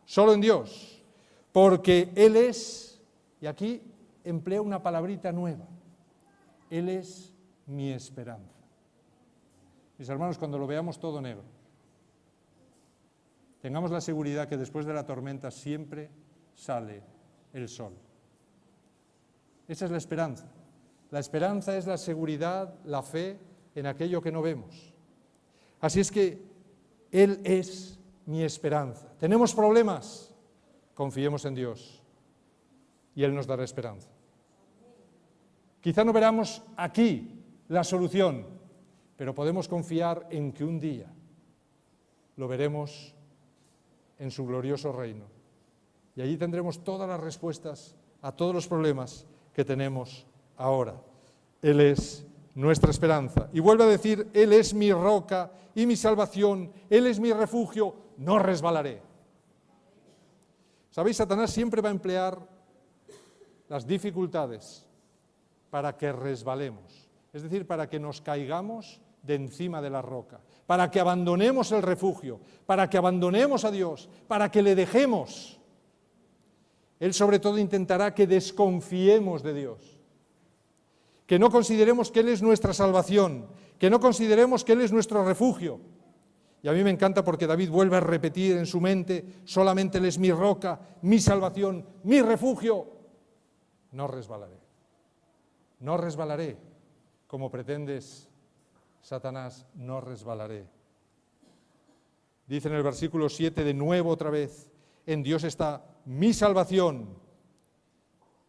Solo en Dios. Porque Él es, y aquí emplea una palabrita nueva, Él es mi esperanza. Mis hermanos, cuando lo veamos todo negro, tengamos la seguridad que después de la tormenta siempre sale el sol. Esa es la esperanza. La esperanza es la seguridad, la fe en aquello que no vemos. Así es que Él es mi esperanza. ¿Tenemos problemas? Confiemos en Dios y Él nos dará esperanza. Quizá no veramos aquí la solución, pero podemos confiar en que un día lo veremos en su glorioso reino. Y allí tendremos todas las respuestas a todos los problemas que tenemos ahora. Él es nuestra esperanza. Y vuelve a decir, Él es mi roca y mi salvación, Él es mi refugio, no resbalaré. ¿Sabéis? Satanás siempre va a emplear las dificultades para que resbalemos, es decir, para que nos caigamos de encima de la roca, para que abandonemos el refugio, para que abandonemos a Dios, para que le dejemos. Él sobre todo intentará que desconfiemos de Dios, que no consideremos que Él es nuestra salvación, que no consideremos que Él es nuestro refugio. Y a mí me encanta porque David vuelve a repetir en su mente, solamente Él es mi roca, mi salvación, mi refugio. No resbalaré, no resbalaré, como pretendes, Satanás, no resbalaré. Dice en el versículo 7 de nuevo otra vez, en Dios está mi salvación,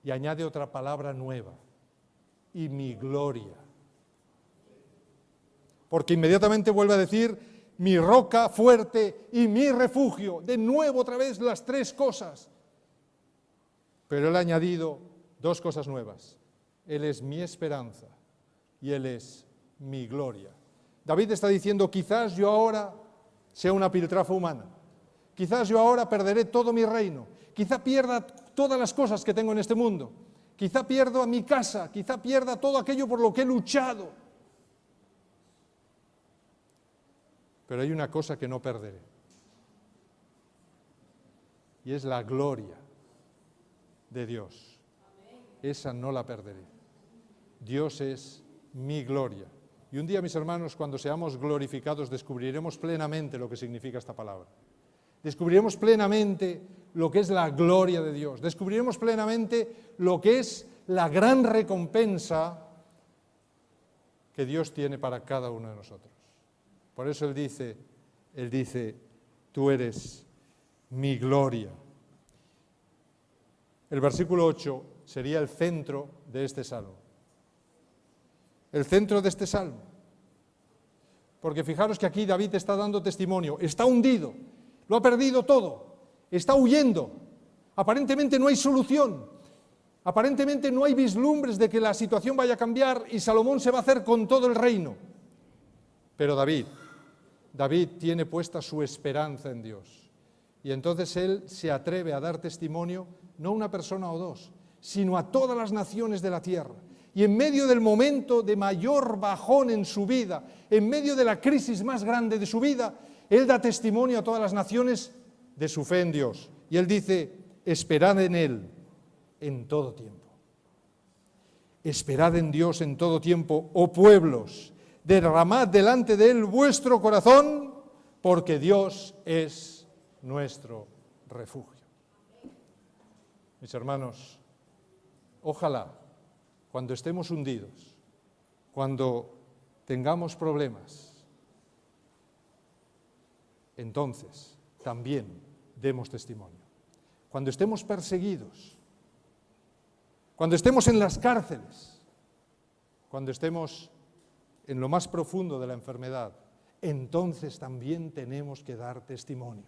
y añade otra palabra nueva, y mi gloria. Porque inmediatamente vuelve a decir, mi roca fuerte y mi refugio. De nuevo otra vez las tres cosas. Pero Él ha añadido dos cosas nuevas. Él es mi esperanza y Él es mi gloria. David está diciendo, quizás yo ahora sea una piltrafa humana. Quizás yo ahora perderé todo mi reino. Quizá pierda todas las cosas que tengo en este mundo. Quizá pierda mi casa. Quizá pierda todo aquello por lo que he luchado. Pero hay una cosa que no perderé. Y es la gloria de Dios. Esa no la perderé. Dios es mi gloria. Y un día, mis hermanos, cuando seamos glorificados, descubriremos plenamente lo que significa esta palabra. Descubriremos plenamente lo que es la gloria de Dios. Descubriremos plenamente lo que es la gran recompensa que Dios tiene para cada uno de nosotros. Por eso Él dice, tú eres mi gloria. El versículo 8 sería el centro de este salmo. El centro de este salmo. Porque fijaros que aquí David está dando testimonio, está hundido, lo ha perdido todo, está huyendo. Aparentemente no hay solución, aparentemente no hay vislumbres de que la situación vaya a cambiar y Salomón se va a hacer con todo el reino. Pero David tiene puesta su esperanza en Dios. Y entonces él se atreve a dar testimonio, no a una persona o dos, sino a todas las naciones de la tierra. Y en medio del momento de mayor bajón en su vida, en medio de la crisis más grande de su vida, él da testimonio a todas las naciones de su fe en Dios. Y él dice, esperad en Él en todo tiempo. Esperad en Dios en todo tiempo, oh pueblos. Derramad delante de Él vuestro corazón, porque Dios es nuestro refugio. Mis hermanos, ojalá cuando estemos hundidos, cuando tengamos problemas, entonces también demos testimonio. Cuando estemos perseguidos, cuando estemos en las cárceles, cuando estemos en lo más profundo de la enfermedad, entonces también tenemos que dar testimonio.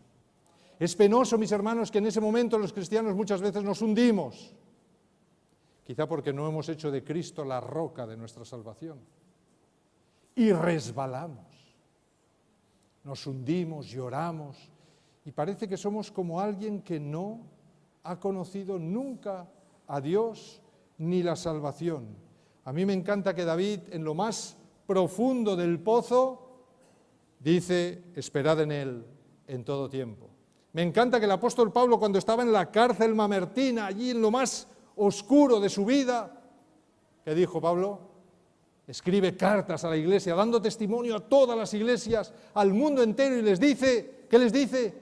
Es penoso, mis hermanos, que en ese momento los cristianos muchas veces nos hundimos, quizá porque no hemos hecho de Cristo la roca de nuestra salvación, y resbalamos, nos hundimos, lloramos, y parece que somos como alguien que no ha conocido nunca a Dios ni la salvación. A mí me encanta que David, en lo más profundo del pozo, dice, esperad en Él en todo tiempo. Me encanta que el apóstol Pablo, cuando estaba en la cárcel mamertina, allí en lo más oscuro de su vida, que dijo Pablo, escribe cartas a la iglesia, dando testimonio a todas las iglesias, al mundo entero, y les dice, ¿qué les dice?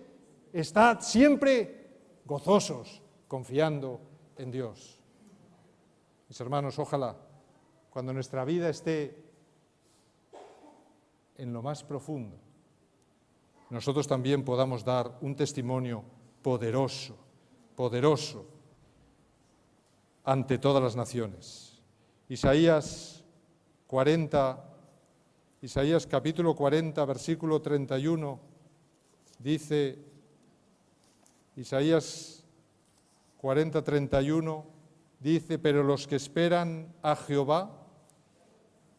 Estad siempre gozosos, confiando en Dios. Mis hermanos, ojalá, cuando nuestra vida esté en lo más profundo, nosotros también podamos dar un testimonio poderoso, poderoso, ante todas las naciones. Isaías capítulo 40, versículo 31, dice, Isaías 40, 31, dice, pero los que esperan a Jehová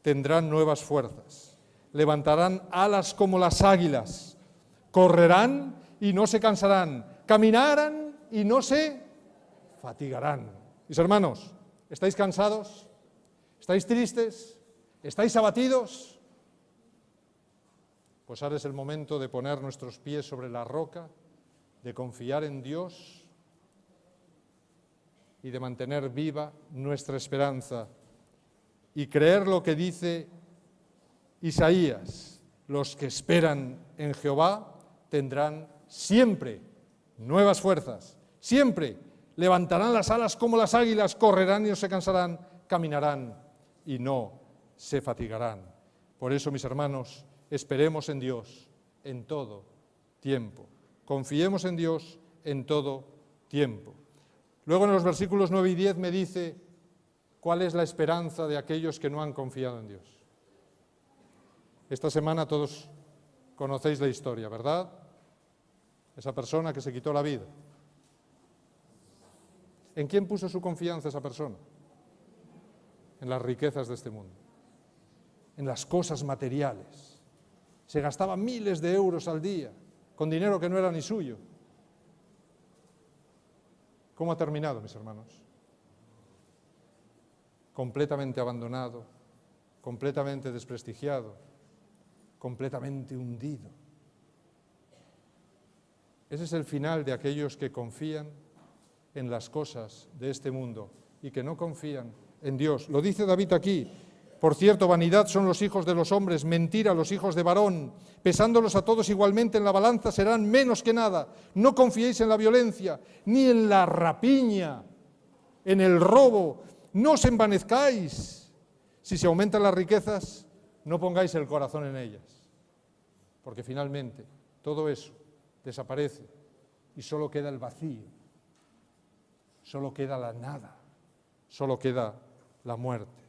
tendrán nuevas fuerzas, levantarán alas como las águilas, correrán y no se cansarán, caminarán y no se fatigarán. Mis hermanos, ¿estáis cansados? ¿Estáis tristes? ¿Estáis abatidos? Pues ahora es el momento de poner nuestros pies sobre la roca, de confiar en Dios y de mantener viva nuestra esperanza y creer lo que dice Isaías. Los que esperan en Jehová tendrán siempre nuevas fuerzas, siempre levantarán las alas como las águilas, correrán y no se cansarán, caminarán y no se fatigarán. Por eso, mis hermanos, esperemos en Dios en todo tiempo. Confiemos en Dios en todo tiempo. Luego en los versículos 9 y 10 me dice cuál es la esperanza de aquellos que no han confiado en Dios. Esta semana todos conocéis la historia, ¿verdad? Esa persona que se quitó la vida. ¿En quién puso su confianza esa persona? En las riquezas de este mundo, en las cosas materiales. Se gastaba miles de euros al día con dinero que no era ni suyo. ¿Cómo ha terminado, mis hermanos? Completamente abandonado, completamente desprestigiado, completamente hundido. Ese es el final de aquellos que confían en las cosas de este mundo y que no confían en Dios. Lo dice David aquí. Por cierto, vanidad son los hijos de los hombres, mentira los hijos de varón. Pesándolos a todos igualmente en la balanza serán menos que nada. No confiéis en la violencia, ni en la rapiña, en el robo. No os envanezcáis. Si se aumentan las riquezas, no pongáis el corazón en ellas. Porque finalmente todo eso desaparece y solo queda el vacío, solo queda la nada, solo queda la muerte.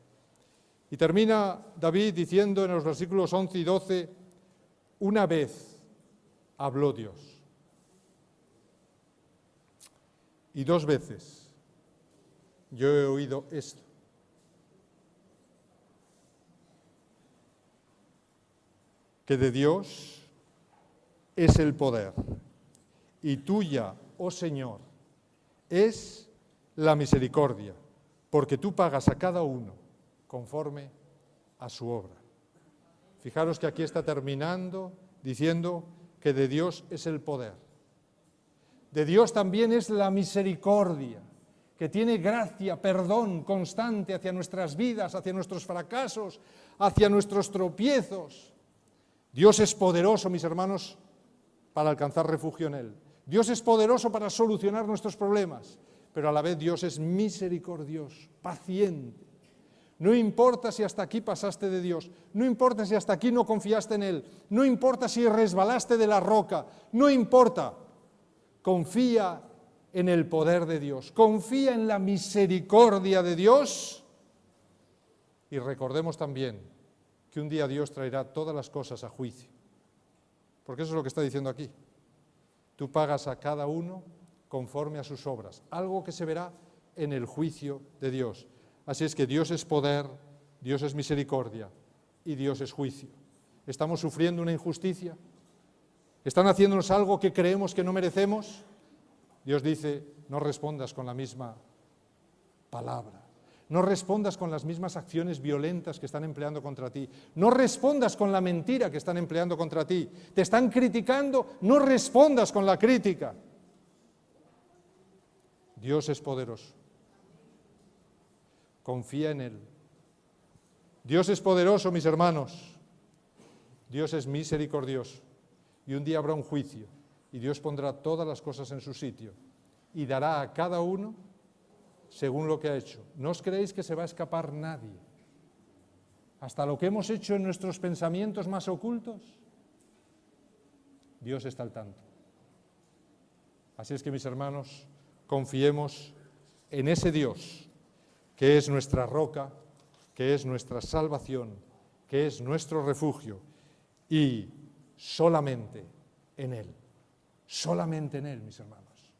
Y termina David diciendo en los versículos 11 y 12, una vez habló Dios. Y dos veces yo he oído esto. Que de Dios es el poder y tuya, oh Señor, es la misericordia, porque tú pagas a cada uno conforme a su obra. Fijaros que aquí está terminando diciendo que de Dios es el poder. De Dios también es la misericordia, que tiene gracia, perdón constante hacia nuestras vidas, hacia nuestros fracasos, hacia nuestros tropiezos. Dios es poderoso, mis hermanos, para alcanzar refugio en Él. Dios es poderoso para solucionar nuestros problemas, pero a la vez Dios es misericordioso, paciente. No importa si hasta aquí pasaste de Dios, no importa si hasta aquí no confiaste en Él, no importa si resbalaste de la roca, no importa. Confía en el poder de Dios, confía en la misericordia de Dios y recordemos también que un día Dios traerá todas las cosas a juicio. Porque eso es lo que está diciendo aquí. Tú pagas a cada uno conforme a sus obras, algo que se verá en el juicio de Dios. Así es que Dios es poder, Dios es misericordia y Dios es juicio. ¿Estamos sufriendo una injusticia? ¿Están haciéndonos algo que creemos que no merecemos? Dios dice, no respondas con la misma palabra. No respondas con las mismas acciones violentas que están empleando contra ti. No respondas con la mentira que están empleando contra ti. Te están criticando, no respondas con la crítica. Dios es poderoso. Confía en Él. Dios es poderoso, mis hermanos. Dios es misericordioso. Y un día habrá un juicio. Y Dios pondrá todas las cosas en su sitio. Y dará a cada uno según lo que ha hecho. No os creéis que se va a escapar nadie. hasta lo que hemos hecho en nuestros pensamientos más ocultos, Dios está al tanto. Así es que, mis hermanos, confiemos en ese Dios que es nuestra roca, que es nuestra salvación, que es nuestro refugio, y solamente en Él, mis hermanos,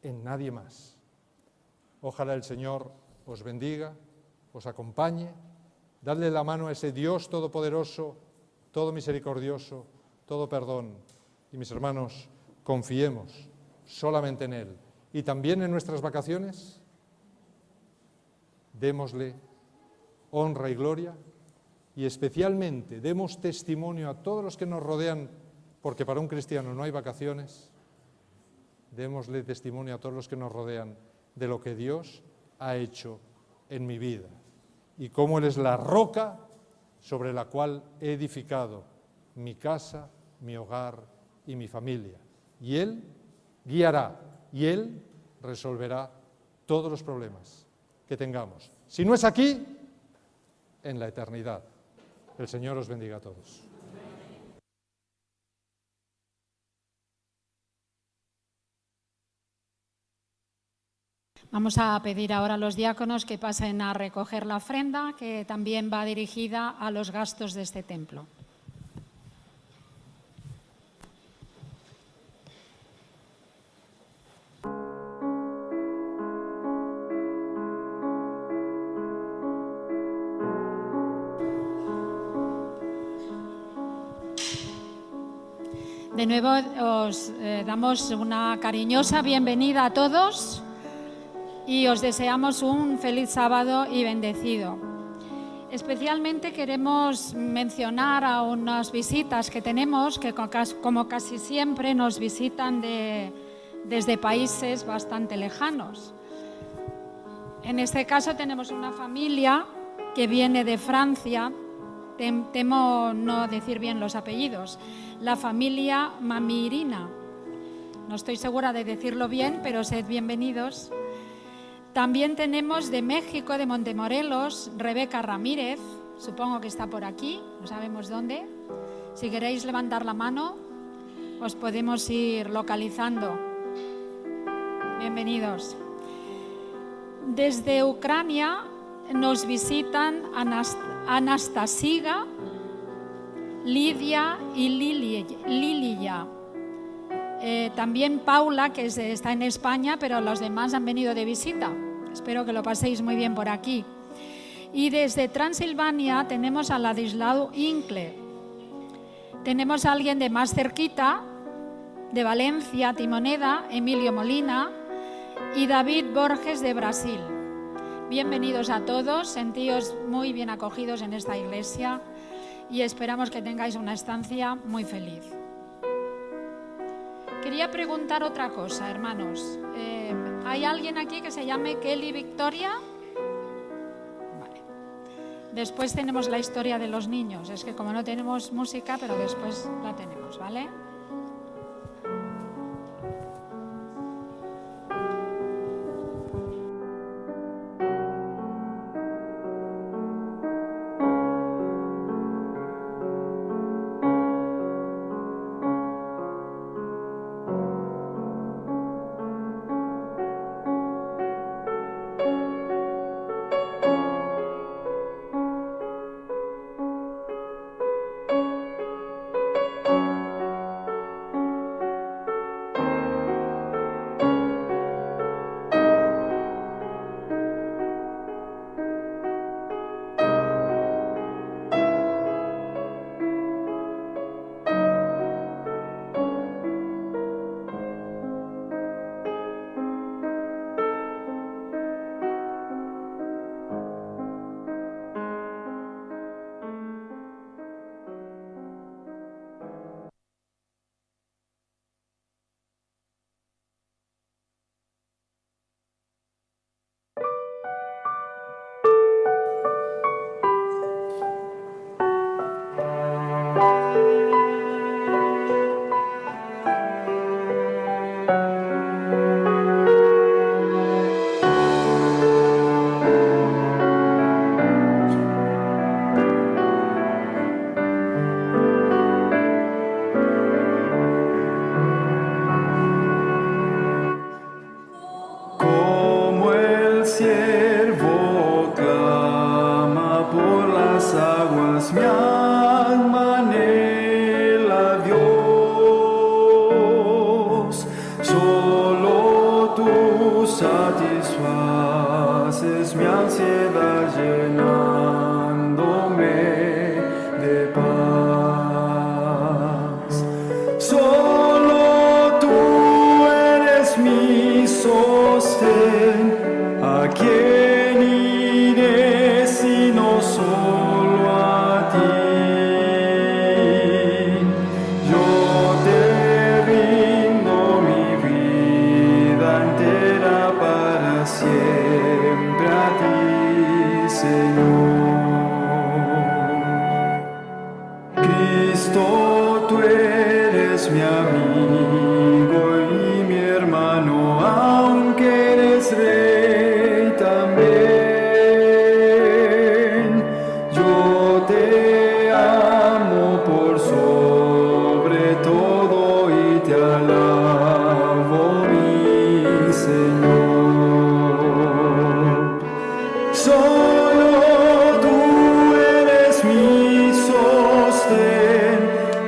en nadie más. Ojalá el Señor os bendiga, os acompañe, dadle la mano a ese Dios todopoderoso, todo misericordioso, todo perdón, y mis hermanos, confiemos solamente en Él. Y también en nuestras vacaciones, démosle honra y gloria, y especialmente demos testimonio a todos los que nos rodean, porque para un cristiano no hay vacaciones, démosle testimonio a todos los que nos rodean de lo que Dios ha hecho en mi vida y cómo Él es la roca sobre la cual he edificado mi casa, mi hogar y mi familia. Y Él guiará y Él resolverá todos los problemas que tengamos. Si no es aquí, en la eternidad. El Señor os bendiga a todos. Vamos a pedir ahora a los diáconos que pasen a recoger la ofrenda, que también va dirigida a los gastos de este templo. De nuevo os damos una cariñosa bienvenida a todos y os deseamos un feliz sábado y bendecido. Especialmente queremos mencionar a unas visitas que tenemos, que como casi siempre nos visitan desde países bastante lejanos. En este caso tenemos una familia que viene de Francia. Temo no decir bien los apellidos. La familia Mamirina. No estoy segura de decirlo bien, pero sed bienvenidos. También tenemos de México, de Montemorelos, Rebeca Ramírez. Supongo que está por aquí, no sabemos dónde. Si queréis levantar la mano, os podemos ir localizando. Bienvenidos. Desde Ucrania nos visitan Anastasia, Lidia y Lilia. También Paula, que está en España, pero los demás han venido de visita. Espero que lo paséis muy bien por aquí. Y desde Transilvania tenemos a Ladislao Incle. Tenemos a alguien de más cerquita, de Valencia, Timoneda, Emilio Molina y David Borges de Brasil. Bienvenidos a todos, sentíos muy bien acogidos en esta iglesia y esperamos que tengáis una estancia muy feliz. Quería preguntar otra cosa, hermanos. ¿Hay alguien aquí que se llame Kelly Victoria? Vale. Después tenemos la historia de los niños. Es que como no tenemos música, pero después la tenemos, ¿vale? alma anhela a Dios, solo tú satisfaces mi ansiedad llenándome de paz. Solo tú eres mi sostén, ¿a quién iré sino solo a ti? Yo te rindo mi vida entera para siempre a ti, Señor. Cristo, tú eres mi amigo y mi hermano, aunque eres rey también. Yo te amo por sobre todo y te alabo, mi Señor. Solo tú eres mi sostén,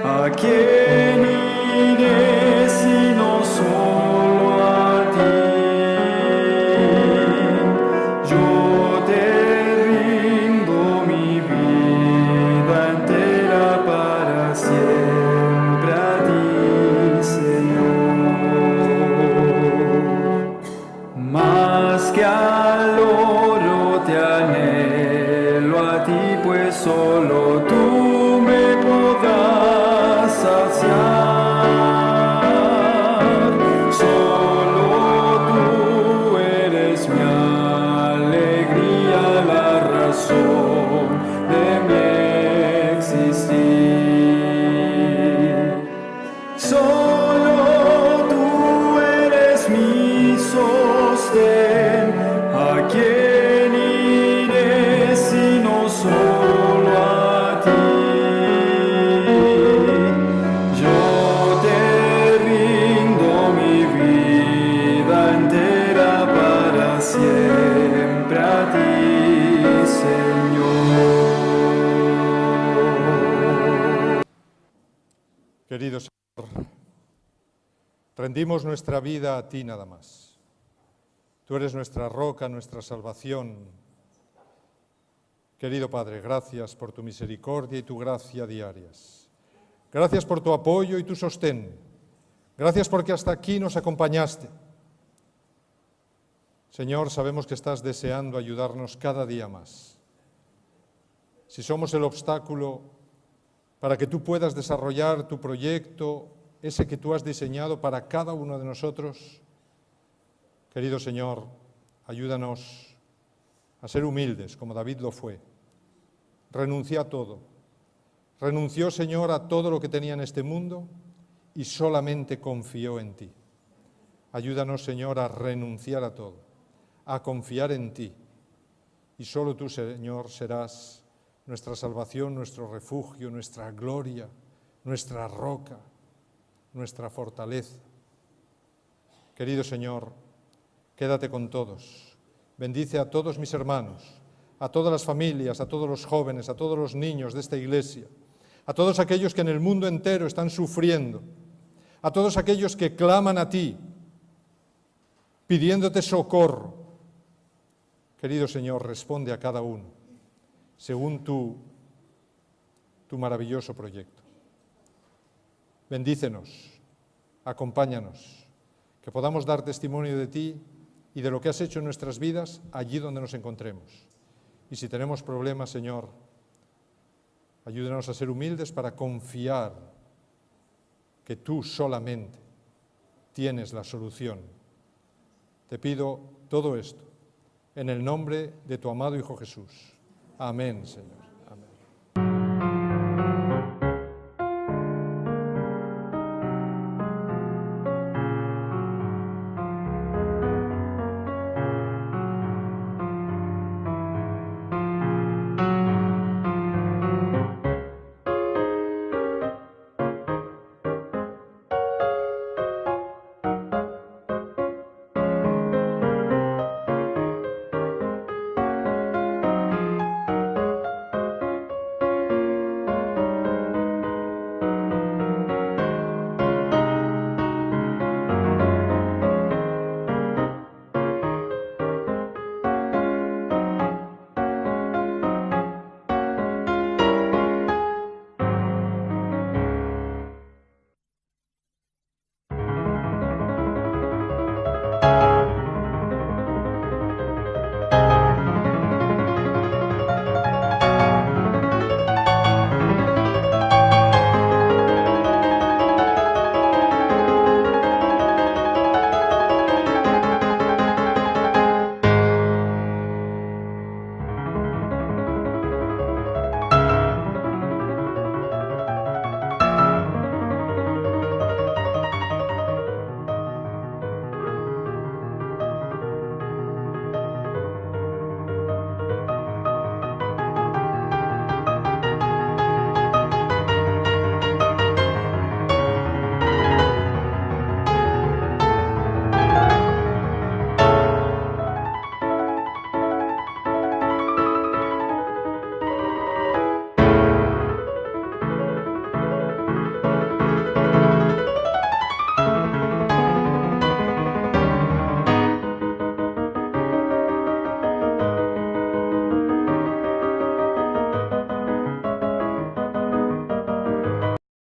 ¿a quién iré sino solo a ti? Yo te rindo mi vida entera para siempre a ti, Señor. Más que al oro te anhelo a ti, pues solo tú me podrás saciar. Solo tú eres mi alegría, la razón de mi existir. Solo tú eres mi sostén, ¿a quién iré sino solo a ti? Yo te rindo mi vida entera para siempre a ti, Señor. Querido Señor, rendimos nuestra vida a ti nada más. Tú eres nuestra roca, nuestra salvación. Querido Padre, gracias por tu misericordia y tu gracia diarias. Gracias por tu apoyo y tu sostén. Gracias porque hasta aquí nos acompañaste. Señor, sabemos que estás deseando ayudarnos cada día más. Si somos el obstáculo para que tú puedas desarrollar tu proyecto, ese que tú has diseñado para cada uno de nosotros, querido Señor, ayúdanos a ser humildes, como David lo fue. Renuncia a todo. Renunció, Señor, a todo lo que tenía en este mundo y solamente confió en ti. Ayúdanos, Señor, a renunciar a todo, a confiar en ti. Y solo tú, Señor, serás nuestra salvación, nuestro refugio, nuestra gloria, nuestra roca, nuestra fortaleza. Querido Señor, quédate con todos. Bendice a todos mis hermanos, a todas las familias, a todos los jóvenes, a todos los niños de esta iglesia, a todos aquellos que en el mundo entero están sufriendo, a todos aquellos que claman a ti, pidiéndote socorro. Querido Señor, responde a cada uno, según tu maravilloso proyecto. Bendícenos, acompáñanos, que podamos dar testimonio de ti y de lo que has hecho en nuestras vidas allí donde nos encontremos. Y si tenemos problemas, Señor, ayúdanos a ser humildes para confiar que tú solamente tienes la solución. Te pido todo esto en el nombre de tu amado Hijo Jesús. Amén, Señor.